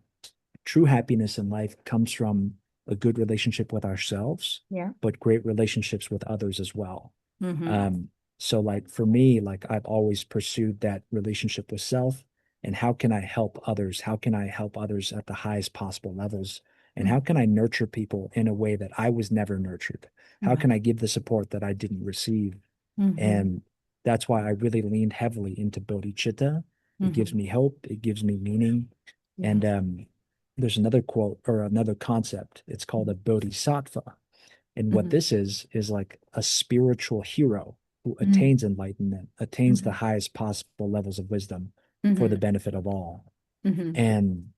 true happiness in life comes from a good relationship with ourselves, Yeah. but great relationships with others as well. Mhm. Um, so like for me, like I've always pursued that relationship with self and how can I help others? How can I help others at the highest possible levels? And how Mhm. can I nurture people in a way that I was never nurtured? How Right. can I give the support that I didn't receive? Mhm. And that's why I really leaned heavily into bodhicitta. It gives Mhm. me hope, it gives me meaning. And Yes. there's another quote or another concept. It's called a Mhm. bodhisattva. And what Mhm. this is like a spiritual hero who Mhm. attains enlightenment, attains the Mhm. highest possible levels of wisdom for the Mhm. benefit of all. Mhm. And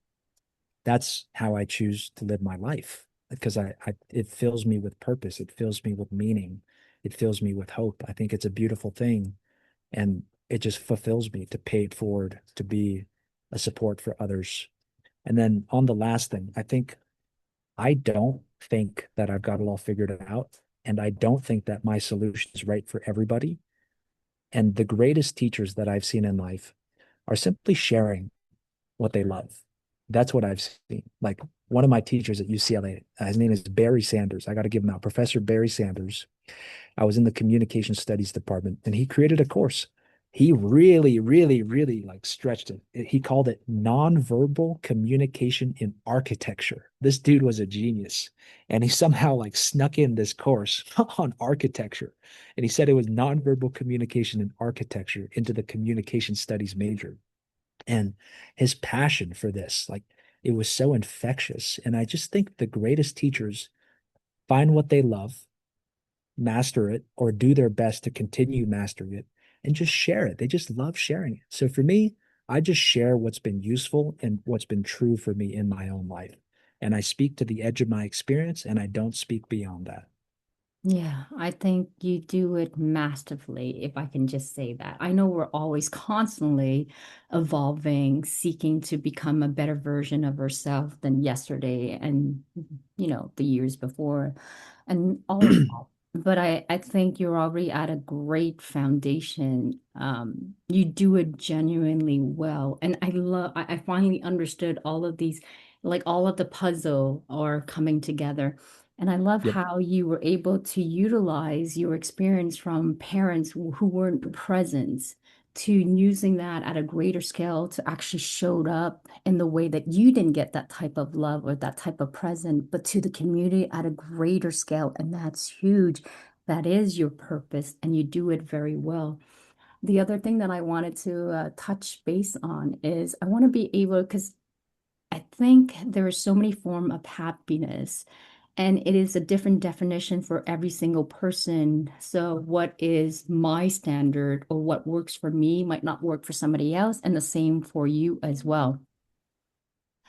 that's how I choose to live my life because I it fills me with purpose. It fills me with meaning. It fills me with hope. I think it's a beautiful thing. And it just fulfills me to pay it forward, to be a support for others. And then on the last thing, I don't think that I've got it all figured out. And I don't think that my solution is right for everybody. And the greatest teachers that I've seen in life are simply sharing what they love. That's what I've seen. Like one of my teachers at UCLA, his name is Barry Sanders. I got to give him out. Professor Barry Sanders. I was in the communication studies department and he created a course. He really, really, really like stretched it. He called it nonverbal communication in architecture. This dude was a genius. And he somehow like snuck in this course on architecture. And he said it was nonverbal communication in architecture into the communication studies major. And his passion for this, like it was so infectious. And I just think the greatest teachers find what they love, master it or do their best to continue mastering it and just share it. They just love sharing it. So for me, I just share what's been useful and what's been true for me in my own life. And I speak to the edge of my experience and I don't speak beyond that. Yeah, I think you do it masterfully, if I can just say that. I know we're always constantly evolving, seeking to become a better version of ourselves than yesterday and, the years before and all of that. But I think you're already at a great foundation. You do it genuinely well. And I finally understood all of these, like all of the puzzle are coming together. And I love Yep. how you were able to utilize your experience from parents who weren't present to using that at a greater scale to actually showed up in the way that you didn't get that type of love or that type of present, but to the community at a greater scale. And that's huge. That is your purpose, and you do it very well. The other thing that I wanted to touch base on is I want to be able, because I think there are so many forms of happiness, and it is a different definition for every single person. So, what is my standard or what works for me might not work for somebody else, and the same for you as well.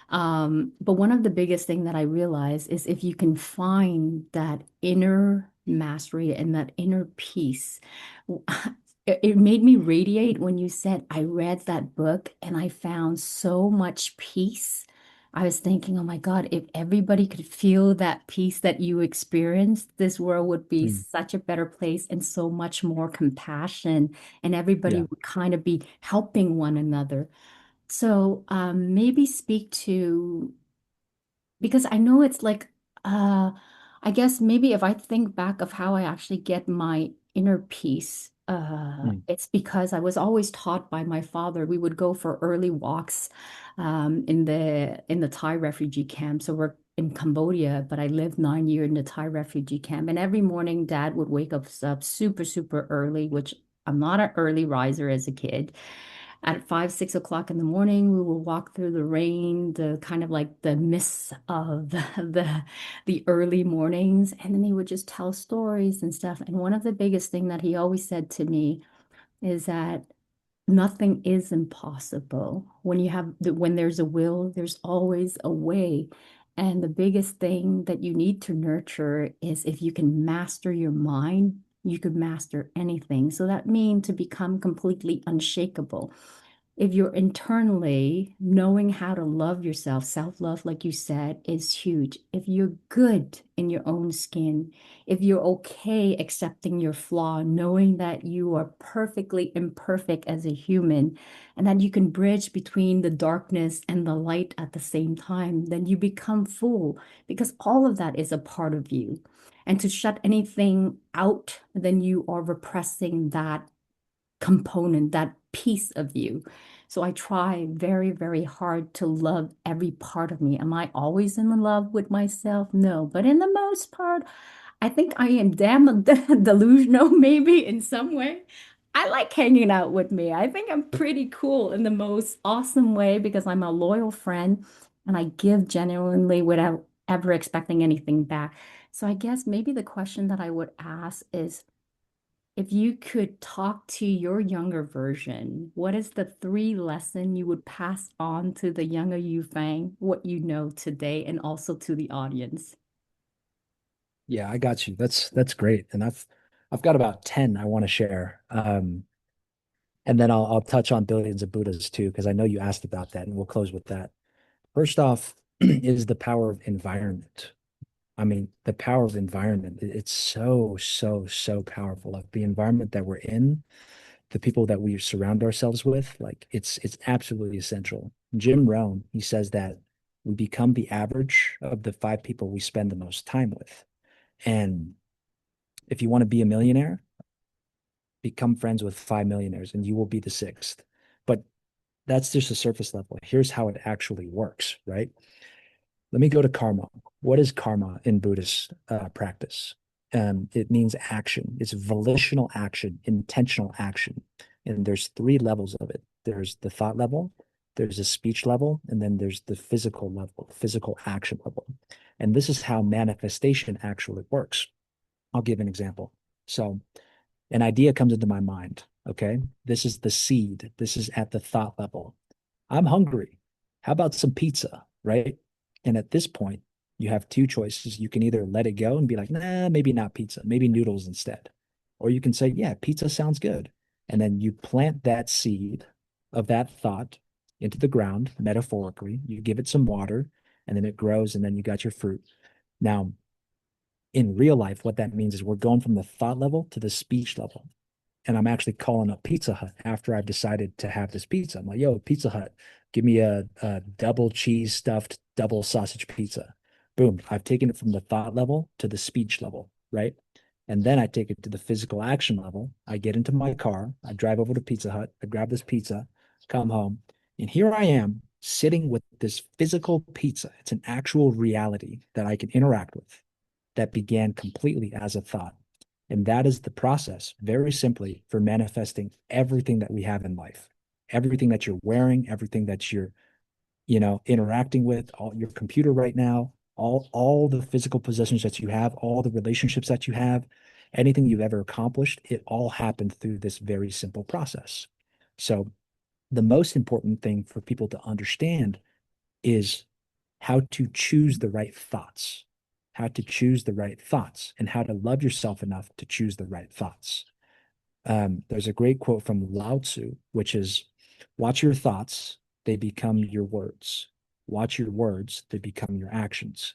But one of the biggest thing that I realize is if you can find that inner mastery and that inner peace, it made me radiate when you said I read that book and I found so much peace. I was thinking, oh my God, if everybody could feel that peace that you experienced, this world would be Mm, such a better place and so much more compassion, and everybody yeah. would kind of be helping one another. So maybe speak to because I know it's like uh I guess maybe if I think back of how I actually get my inner peace, Mm, it's because I was always taught by my father. We would go for early walks in the Thai refugee camp. So we're in Cambodia, but I lived 9 years in the Thai refugee camp. And every morning dad would wake us up super, super early, which I'm not an early riser as a kid. At 5, 6 o'clock in the morning, we will walk through the rain, the kind of like the mists of the early mornings, and then he would just tell stories and stuff. And one of the biggest thing that he always said to me is that nothing is impossible. When there's a will, there's always a way. And the biggest thing that you need to nurture is if you can master your mind, you could master anything. So that means to become completely unshakable if you're internally knowing how to love yourself, self-love, like you said, is huge. If you're good in your own skin, if you're okay accepting your flaw, knowing that you are perfectly imperfect as a human, and that you can bridge between the darkness and the light at the same time, then you become full because all of that is a part of you. And to shut anything out, then you are repressing that component, that piece of you. So I try very, very hard to love every part of me. Am I always in love with myself? No, but in the most part, I think I am damn delusional, maybe in some way. I like hanging out with me. I think I'm pretty cool in the most awesome way because I'm a loyal friend and I give genuinely without ever expecting anything back. So I guess maybe the question that I would ask is, if you could talk to your younger version, what is the three lesson you would pass on to the younger Yufeng, what you know today, and also to the audience? yeah, I got you. That's great. And I've got about 10 I want to share. And then I'll touch on billions of Buddhas too, because I know you asked about that, and we'll close with that. First off, is the power of environment. I mean, the power of environment, it's so, so, so powerful. Like the environment that we're in, the people that we surround ourselves with, like it's absolutely essential. Jim Rohn, he says that we become the average of the five people we spend the most time with. And if you want to be a millionaire, become friends with five millionaires and you will be the sixth. But that's just a surface level. Here's how it actually works, right? Let me go to karma. What is karma in Buddhist practice? It means action. It's volitional action, intentional action. And there's three levels of it. There's the thought level, there's a speech level, and then there's the physical level, physical action level. And this is how manifestation actually works. I'll give an example. So an idea comes into my mind. Okay. This is the seed. This is at the thought level. I'm hungry. How about some pizza? Right. And at this point, you have two choices. You can either let it go and be like, nah, maybe not pizza, maybe noodles instead. Or you can say, yeah, pizza sounds good. And then you plant that seed of that thought into the ground, metaphorically. You give it some water and then it grows and then you got your fruit. Now, in real life, what that means is we're going from the thought level to the speech level. And I'm actually calling up Pizza Hut after I've decided to have this pizza. I'm like, yo, Pizza Hut, give me a double cheese stuffed double sausage pizza. Boom. I've taken it from the thought level to the speech level, right? And then I take it to the physical action level. I get into my car, I drive over to Pizza Hut, I grab this pizza, come home, and here I am sitting with this physical pizza. It's an actual reality that I can interact with that began completely as a thought. And that is the process, very simply, for manifesting everything that we have in life. Everything that you're wearing, everything that you're, interacting with, all your computer right now, all the physical possessions that you have, all the relationships that you have, anything you've ever accomplished, it all happened through this very simple process. So the most important thing for people to understand is how to choose the right thoughts, how to choose the right thoughts, and how to love yourself enough to choose the right thoughts. There's a great quote from Lao Tzu, which is, watch your thoughts, they become your words. Watch your words, they become your actions.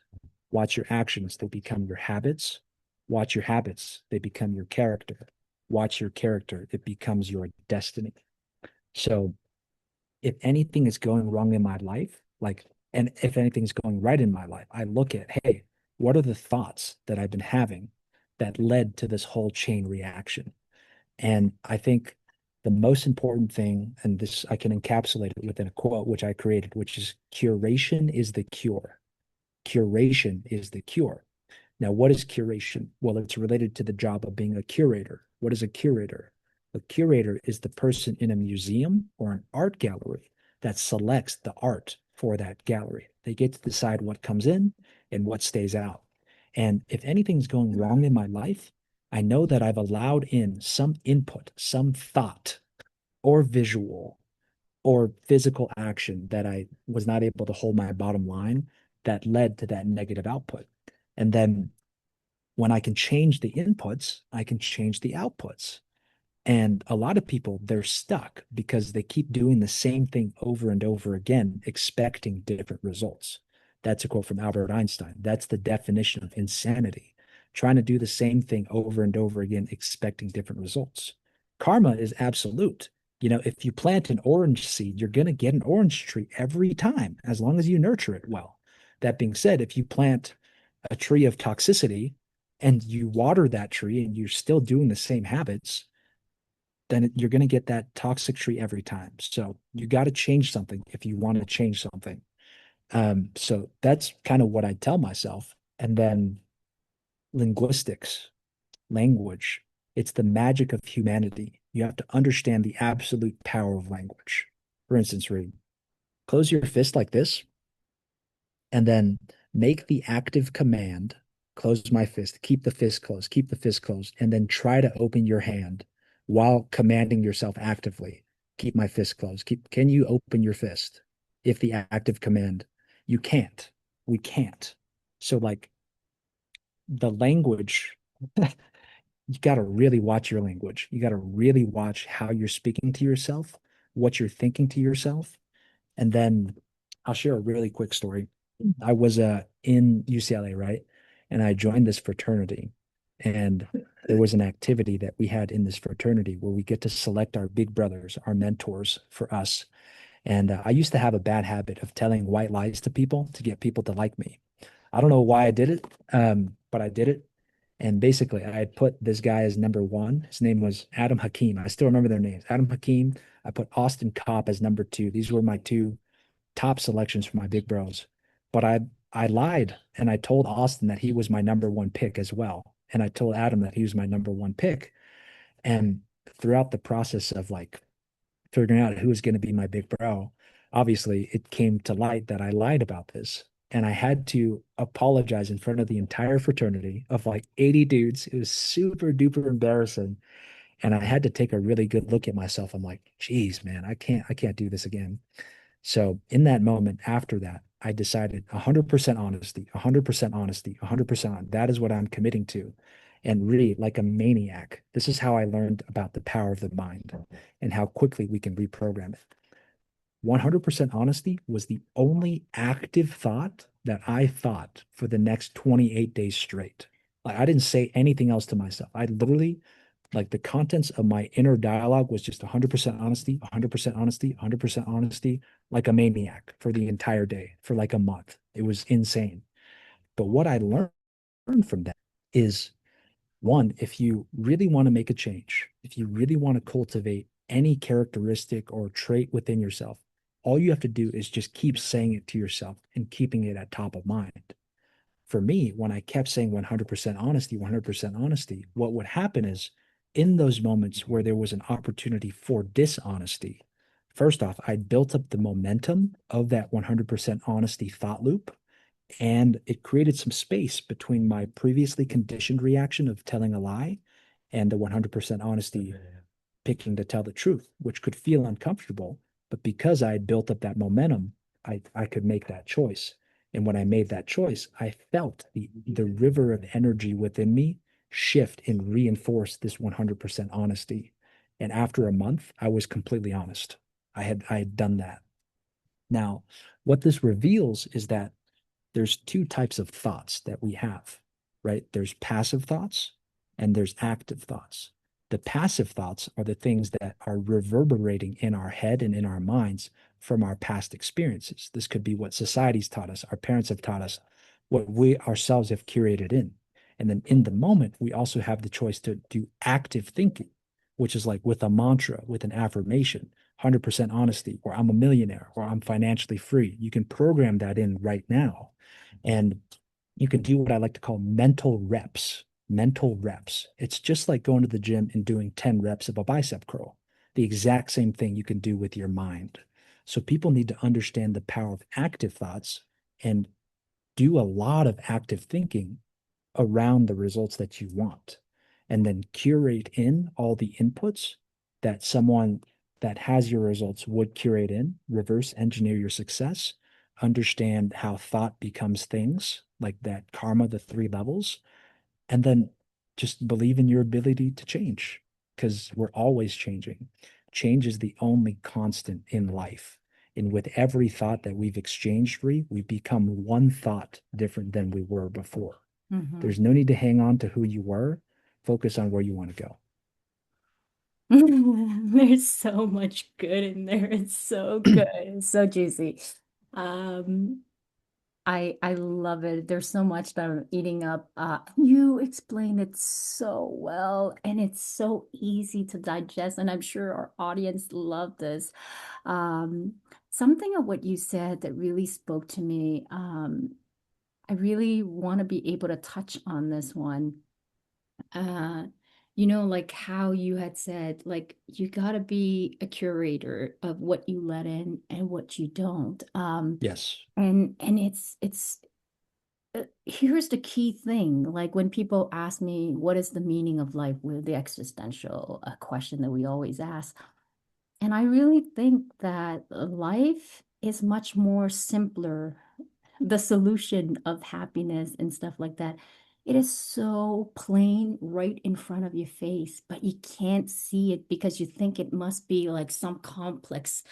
Watch your actions, they become your habits. Watch your habits, they become your character. Watch your character, it becomes your destiny. So if anything is going wrong in my life, like, and if anything's going right in my life, I look at, hey, what are the thoughts that I've been having that led to this whole chain reaction? And I think the most important thing, and this I can encapsulate it within a quote which I created, which is curation is the cure. Curation is the cure. Now, what is curation? Well, it's related to the job of being a curator. What is a curator? A curator is the person in a museum or an art gallery that selects the art for that gallery. They get to decide what comes in and what stays out. And if anything's going wrong in my life, I know that I've allowed in some input, some thought or visual or physical action that I was not able to hold my bottom line that led to that negative output. And then when I can change the inputs, I can change the outputs. And a lot of people, they're stuck because they keep doing the same thing over and over again, expecting different results. That's a quote from Albert Einstein. That's the definition of insanity. Trying to do the same thing over and over again, expecting different results. Karma is absolute. You know, if you plant an orange seed, you're going to get an orange tree every time, as long as you nurture it well. That being said, if you plant a tree of toxicity and you water that tree and you're still doing the same habits, then you're going to get that toxic tree every time. So you got to change something if you want to change something. So that's kind of what I tell myself. And then linguistics, language, it's the magic of humanity. You have to understand the absolute power of language. For instance, Reed, close your fist like this and then make the active command, close my fist, keep the fist closed, and then try to open your hand while commanding yourself actively, keep my fist closed. Can you open your fist? If the active command, you can't. We can't. So like the language, you got to really watch your language. You got to really watch how you're speaking to yourself, what you're thinking to yourself. And then I'll share a really quick story. I was in UCLA, right? And I joined this fraternity. And there was an activity that we had in this fraternity where we get to select our big brothers, our mentors for us. And I used to have a bad habit of telling white lies to people to get people to like me. I don't know why I did it, but I did it. And basically, I had put this guy as number one. His name was Adam Hakeem. I still remember their names. Adam Hakeem. I put Austin Kopp as number two. These were my two top selections for my big bros. But I lied and I told Austin that he was my number one pick as well. And I told Adam that he was my number one pick. And throughout the process of like figuring out who was going to be my big bro, obviously it came to light that I lied about this. And I had to apologize in front of the entire fraternity of like 80 dudes. It was super duper embarrassing. And I had to take a really good look at myself. I'm like, geez, man, I can't do this again. So in that moment, after that, I decided 100% honesty, 100% honesty, 100% on. That is what I'm committing to. And really, like a maniac, this is how I learned about the power of the mind and how quickly we can reprogram it. 100% honesty was the only active thought that I thought for the next 28 days straight. Like I didn't say anything else to myself. I literally, like the contents of my inner dialogue was just 100% honesty, 100% honesty, 100% honesty, like a maniac for the entire day, for like a month. It was insane. But what I learned from that is one, if you really want to make a change, if you really want to cultivate any characteristic or trait within yourself, all you have to do is just keep saying it to yourself and keeping it at top of mind. For me, when I kept saying 100% honesty, 100% honesty, what would happen is in those moments where there was an opportunity for dishonesty, first off, I built up the momentum of that 100% honesty thought loop. And it created some space between my previously conditioned reaction of telling a lie and the 100% honesty picking to tell the truth, which could feel uncomfortable. But because I had built up that momentum, I could make that choice. And when I made that choice, I felt the river of energy within me shift and reinforce this 100% honesty. And after a month, I was completely honest. I had done that. Now, what this reveals is that there's two types of thoughts that we have, right? There's passive thoughts and there's active thoughts. The passive thoughts are the things that are reverberating in our head and in our minds from our past experiences. This could be what society's taught us, our parents have taught us, what we ourselves have curated in. And then in the moment, we also have the choice to do active thinking, which is like with a mantra, with an affirmation, 100% honesty, or I'm a millionaire, or I'm financially free. You can program that in right now. And you can do what I like to call mental reps. Mental reps. It's just like going to the gym and doing 10 reps of a bicep curl. The exact same thing you can do with your mind. So people need to understand the power of active thoughts and do a lot of active thinking around the results that you want. And then curate in all the inputs that someone that has your results would curate in, reverse engineer your success, understand how thought becomes things like that karma, the three levels, and then just believe in your ability to change because we're always changing. Change is the only constant in life. And with every thought that we've exchanged, we've become one thought different than we were before. Mhm. There's no need to hang on to who you were. Focus on where you want to go. There's so much good in there. It's so good. It's so juicy. Um, I love it. There's so much that I'm eating up. You explain it so well, and it's so easy to digest, and I'm sure our audience love this. Um, Something of what you said that really spoke to me. I really want to be able to touch on this one. Uh, like how you had said, like you got to be a curator of what you let in and what you don't. Yes. And it's here's the key thing. Like when people ask me, what is the meaning of life, with the existential question that we always ask. And I really think that life is much more simpler, the solution of happiness and stuff like that. It is so plain right in front of your face, but you can't see it because you think it must be like some complex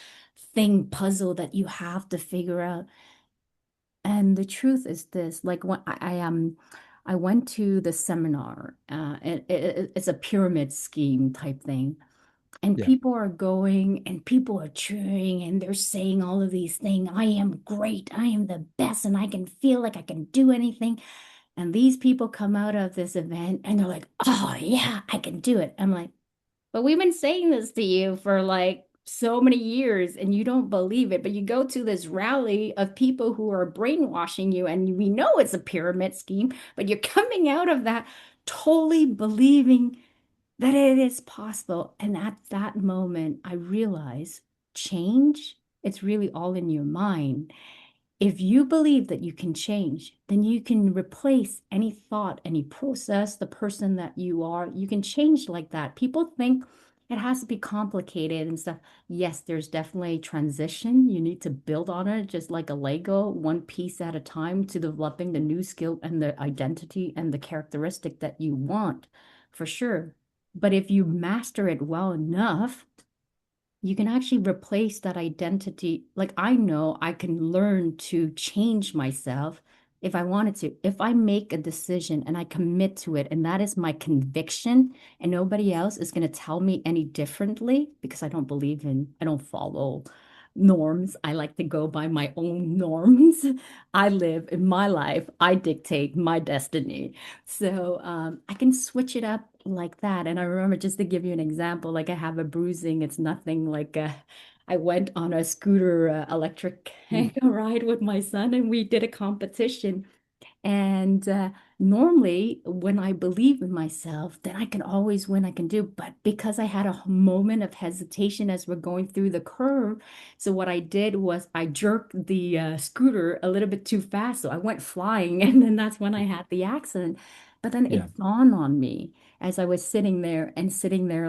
thing, puzzle that you have to figure out. And the truth is this, like when I went to the seminar, it's a pyramid scheme type thing. And Yeah. people are going and people are cheering and they're saying all of these things. I am great. I am the best. And I can feel like I can do anything. And these people come out of this event and they're like, oh, yeah, I can do it. I'm like, but we've been saying this to you for like so many years and you don't believe it. But you go to this rally of people who are brainwashing you and we know it's a pyramid scheme, but you're coming out of that totally believing that it is possible. And at that moment, I realize change, it's really all in your mind. If you believe that you can change, then you can replace any thought, any process, the person that you are. You can change like that. People think it has to be complicated and stuff. Yes, there's definitely transition. You need to build on it, just like a Lego, one piece at a time to developing the new skill and the identity and the characteristic that you want, for sure. But if you master it well enough, you can actually replace that identity. Like I know I can learn to change myself if I wanted to. If I make a decision and I commit to it, and that is my conviction, and nobody else is going to tell me any differently because I don't follow norms. I like to go by my own norms. I live in my life. I dictate my destiny. So I can switch it up like that. And I remember, just to give you an example, like I have a bruising. It's nothing like I went on a scooter electric Mm. ride with my son and we did a competition. And normally, when I believe in myself, then I can always win, I can do. But because I had a moment of hesitation as we're going through the curve, so what I did was I jerked the scooter a little bit too fast. So I went flying, and then that's when I had the accident. But then Yeah. it dawned on me as I was sitting there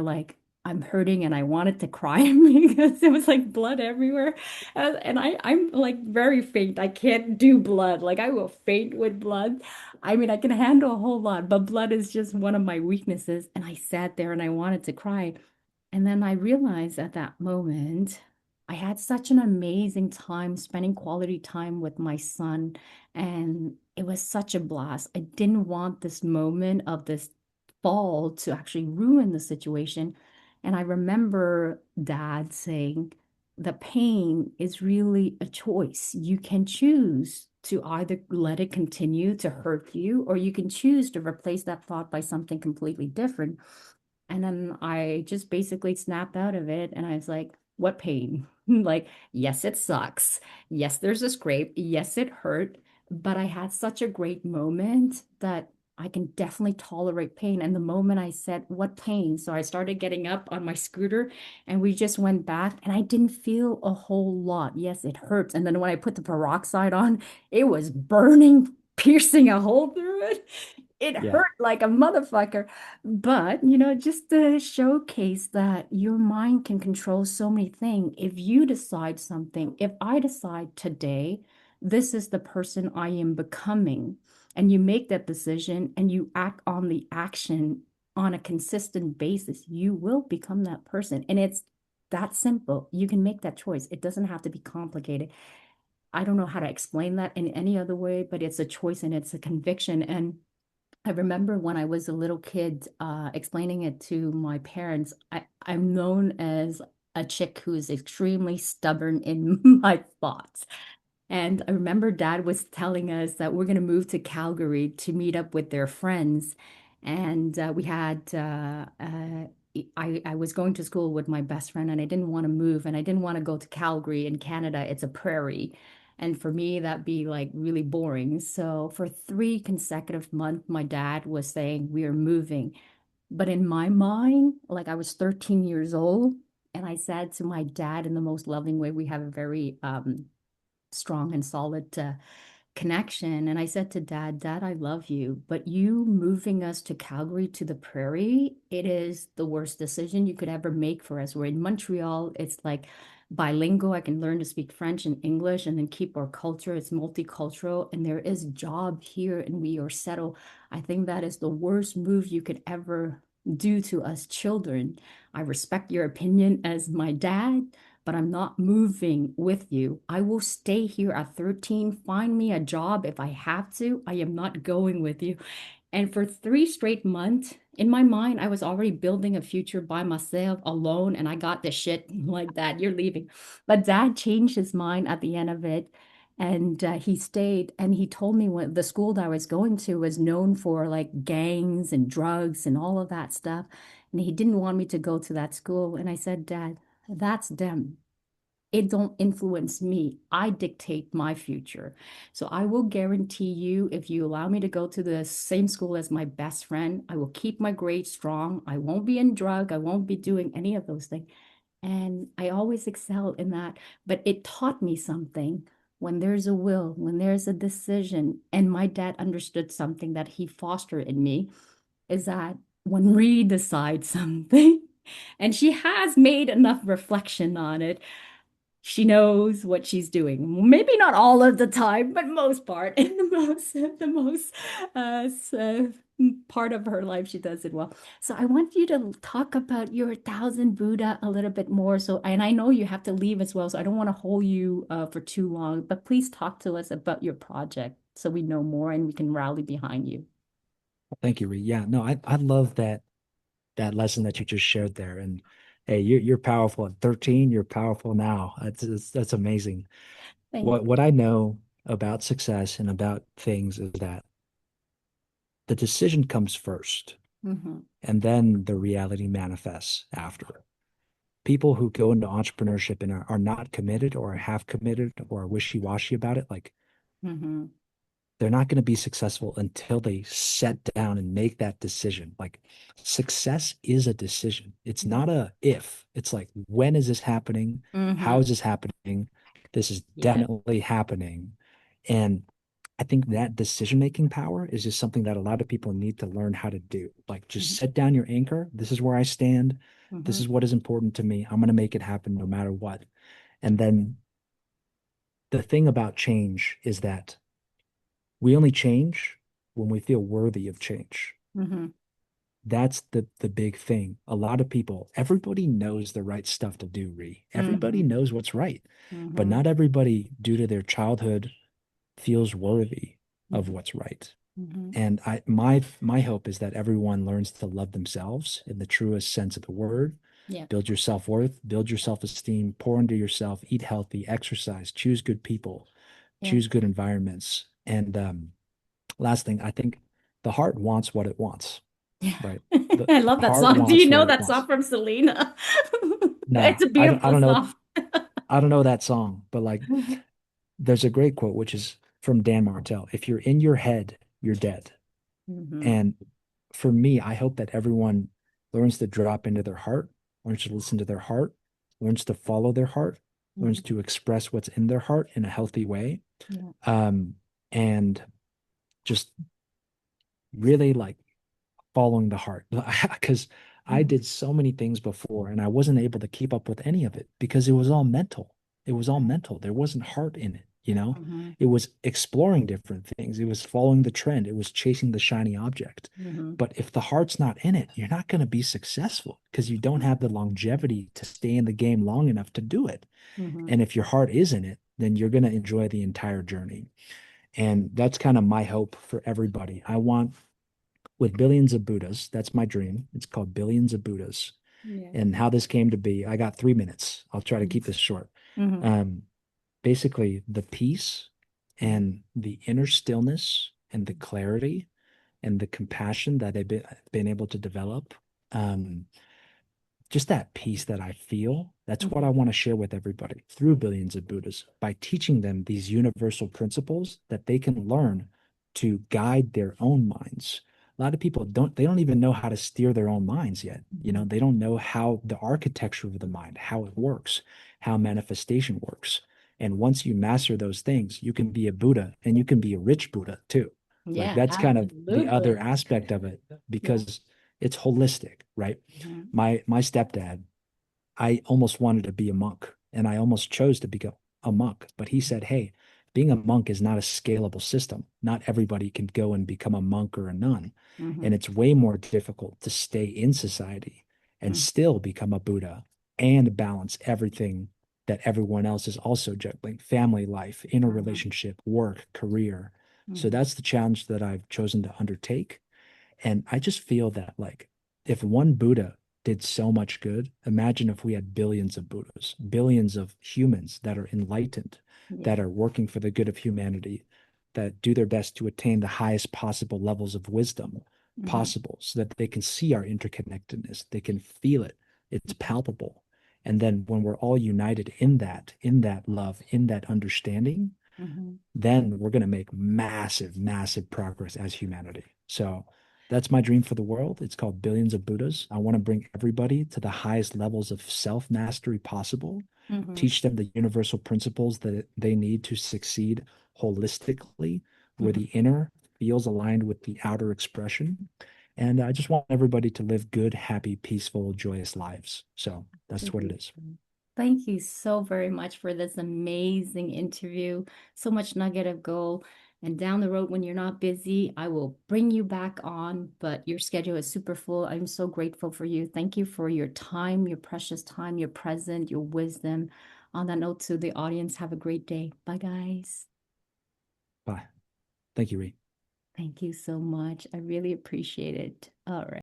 like, I'm hurting and I wanted to cry because there was like blood everywhere. And I'm like very faint. I can't do blood. Like I will faint with blood. I mean, I can handle a whole lot, but blood is just one of my weaknesses. And I sat there and I wanted to cry. And then I realized at that moment, I had such an amazing time spending quality time with my son. And it was such a blast. I didn't want this moment of this fall to actually ruin the situation. And I remember dad saying, the pain is really a choice. You can choose to either let it continue to hurt you, or you can choose to replace that thought by something completely different. And then I just basically snapped out of it and I was like, what pain? Like, yes, it sucks. Yes, there's a scrape. Yes, it hurt. But I had such a great moment that I can definitely tolerate pain. And the moment I said, what pain? So I started getting up on my scooter and we just went back and I didn't feel a whole lot. Yes, it hurts. And then when I put the peroxide on, it was burning, piercing a hole through it. It Yeah. hurt like a motherfucker. But, just to showcase that your mind can control so many things. If you decide something, if I decide today, this is the person I am becoming, and you make that decision and you act on the action on a consistent basis, you will become that person. And it's that simple. You can make that choice. It doesn't have to be complicated. I don't know how to explain that in any other way, but it's a choice and it's a conviction. And I remember when I was a little kid, explaining it to my parents. I'm known as a chick who is extremely stubborn in my thoughts. And I remember dad was telling us that we're going to move to Calgary to meet up with their friends. And we had, I was going to school with my best friend and I didn't want to move and I didn't want to go to Calgary in Canada. It's a prairie. And for me, that'd be like really boring. So for 3 consecutive months, my dad was saying, we are moving. But in my mind, like I was 13 years old, and I said to my dad in the most loving way, we have a very strong and solid connection. And I said to dad, Dad, I love you, but you moving us to Calgary to the prairie, it is the worst decision you could ever make for us. We're in Montreal. It's like bilingual. I can learn to speak French and English and then keep our culture. It's multicultural and there is job here and we are settled. I think that is the worst move you could ever do to us children. I respect your opinion as my dad, but I'm not moving with you. I will stay here at 13. Find me a job if I have to. I am not going with you. And for 3 straight months, in my mind, I was already building a future by myself alone, and I got this shit like that. You're leaving. But dad changed his mind at the end of it. And he stayed and he told me what the school that I was going to was known for like gangs and drugs and all of that stuff. And he didn't want me to go to that school. And I said, Dad, that's them. It don't influence me. I dictate my future. So I will guarantee you, if you allow me to go to the same school as my best friend, I will keep my grades strong. I won't be in drug. I won't be doing any of those things. And I always excel in that. But it taught me something. When there's a will, when there's a decision, and my dad understood something that he fostered in me, is that when we decide something, and she has made enough reflection on it, she knows what she's doing. Maybe not all of the time, but most part, in the most part of her life, she does it well. So I want you to talk about your thousand Buddha a little bit more. So, and I know you have to leave as well, so I don't want to hold you for too long, but please talk to us about your project so we know more and we can rally behind you. Thank you, Ree. Yeah, no, I love that lesson that you just shared there. And hey, you're powerful at 13. You're powerful now. That's amazing. Thank What I know about success and about things is that the decision comes first, you. Hmm. and then the reality manifests after. People who go into entrepreneurship and are not committed or half committed or wishy-washy about it, like Hmm. they're not going to be successful until they set down and make that decision. Like success is a decision. It's not a if. It's like, when is this happening? How Hmm. is this happening? This is Yeah. definitely happening. And I think that decision-making power is just something that a lot of people need to learn how to do. Like just Hmm. set down your anchor. This is where I stand. This Hmm. is what is important to me. I'm going to make it happen no matter what. And then the thing about change is that we only change when we feel worthy of change. Hmm. that's the big thing. A lot of people, everybody knows the right stuff to do, Ree. Everybody Mm-hmm. knows what's right, but Mm-hmm. not everybody, due to their childhood, feels worthy of Mm-hmm. what's right. Mm-hmm. And my hope is that everyone learns to love themselves in the truest sense of the word. Yeah. Build your self-worth, build your self-esteem, pour into yourself, eat healthy, exercise, choose good people, Yeah. choose good environments. And last thing, I think the heart wants what it wants, Yeah. right? I love The that heart song. Do you wants know what it that song wants. from Selena? Nah, It's a I beautiful don't know. song. I don't know that song, but like there's a great quote which is from Dan Martell. If you're in your head, you're dead. Mm-hmm. And for me, I hope that everyone learns to drop into their heart, learns to listen to their heart, learns to follow their heart, learns Mm-hmm. to express what's in their heart in a healthy way. Yeah. Um, and just really like following the heart because I Mm-hmm. did so many things before and I wasn't able to keep up with any of it because it was all mental. It was all mental. There wasn't heart in it, you know? Mm-hmm. It was exploring different things. It was following the trend. It was chasing the shiny object. Mm-hmm. But if the heart's not in it, you're not going to be successful because you don't have the longevity to stay in the game long enough to do it. Mm-hmm. And if your heart is in it, then you're going to enjoy the entire journey. And that's kind of my hope for everybody. I want with billions of Buddhas. That's my dream. It's called Billions of Buddhas. Yeah. And how this came to be, I got 3 minutes. I'll try to keep this short. Mm-hmm. Um, Basically, the peace Mm-hmm. and the inner stillness and the clarity and the compassion that I've been able to develop. Um, just that peace that I feel, that's what I Mm-hmm. want to share with everybody through billions of Buddhas by teaching them these universal principles that they can learn to guide their own minds. A lot of people they don't even know how to steer their own minds yet. You Mm-hmm. know, they don't know how the architecture of the mind, how it works, how manifestation works. And once you master those things, you can be a Buddha and you can be a rich Buddha too. Like Yeah, that's kind of the other absolutely. aspect of it Yeah. because it's holistic, right? Mm-hmm. My stepdad, I almost wanted to be a monk and I almost chose to become a monk, but he said, "Hey, being a monk is not a scalable system. Not everybody can go and become a monk or a nun, Mm-hmm. and it's way more difficult to stay in society and still become a Buddha and balance everything that everyone else is also juggling: family life, Mm-hmm. interrelationship, work, career." So Mm-hmm. that's the challenge that I've chosen to undertake. And I just feel that like if one Buddha did so much good, imagine if we had billions of Buddhas, billions of humans that are enlightened, Yeah. that are working for the good of humanity, that do their best to attain the highest possible levels of wisdom Mm-hmm. possible so that they can see our interconnectedness, they can feel it, it's palpable. And then when we're all united in that love, in that understanding, Mm-hmm. then we're going to make massive, massive progress as humanity. So that's my dream for the world. It's called Billions of Buddhas. I want to bring everybody to the highest levels of self mastery possible, Mm-hmm. teach them the universal principles that they need to succeed holistically, where Mm-hmm. the inner feels aligned with the outer expression. And I just want everybody to live good, happy, peaceful, joyous lives. So that's what it is. Thank you so very much for this amazing interview. So much nugget of gold. And down the road, when you're not busy, I will bring you back on, but your schedule is super full. I'm so grateful for you. Thank you for your time, your precious time, your present, your wisdom. On that note, to the audience, have a great day. Bye, guys. Bye. Thank you, Ree. Thank you so much. I really appreciate it. All right.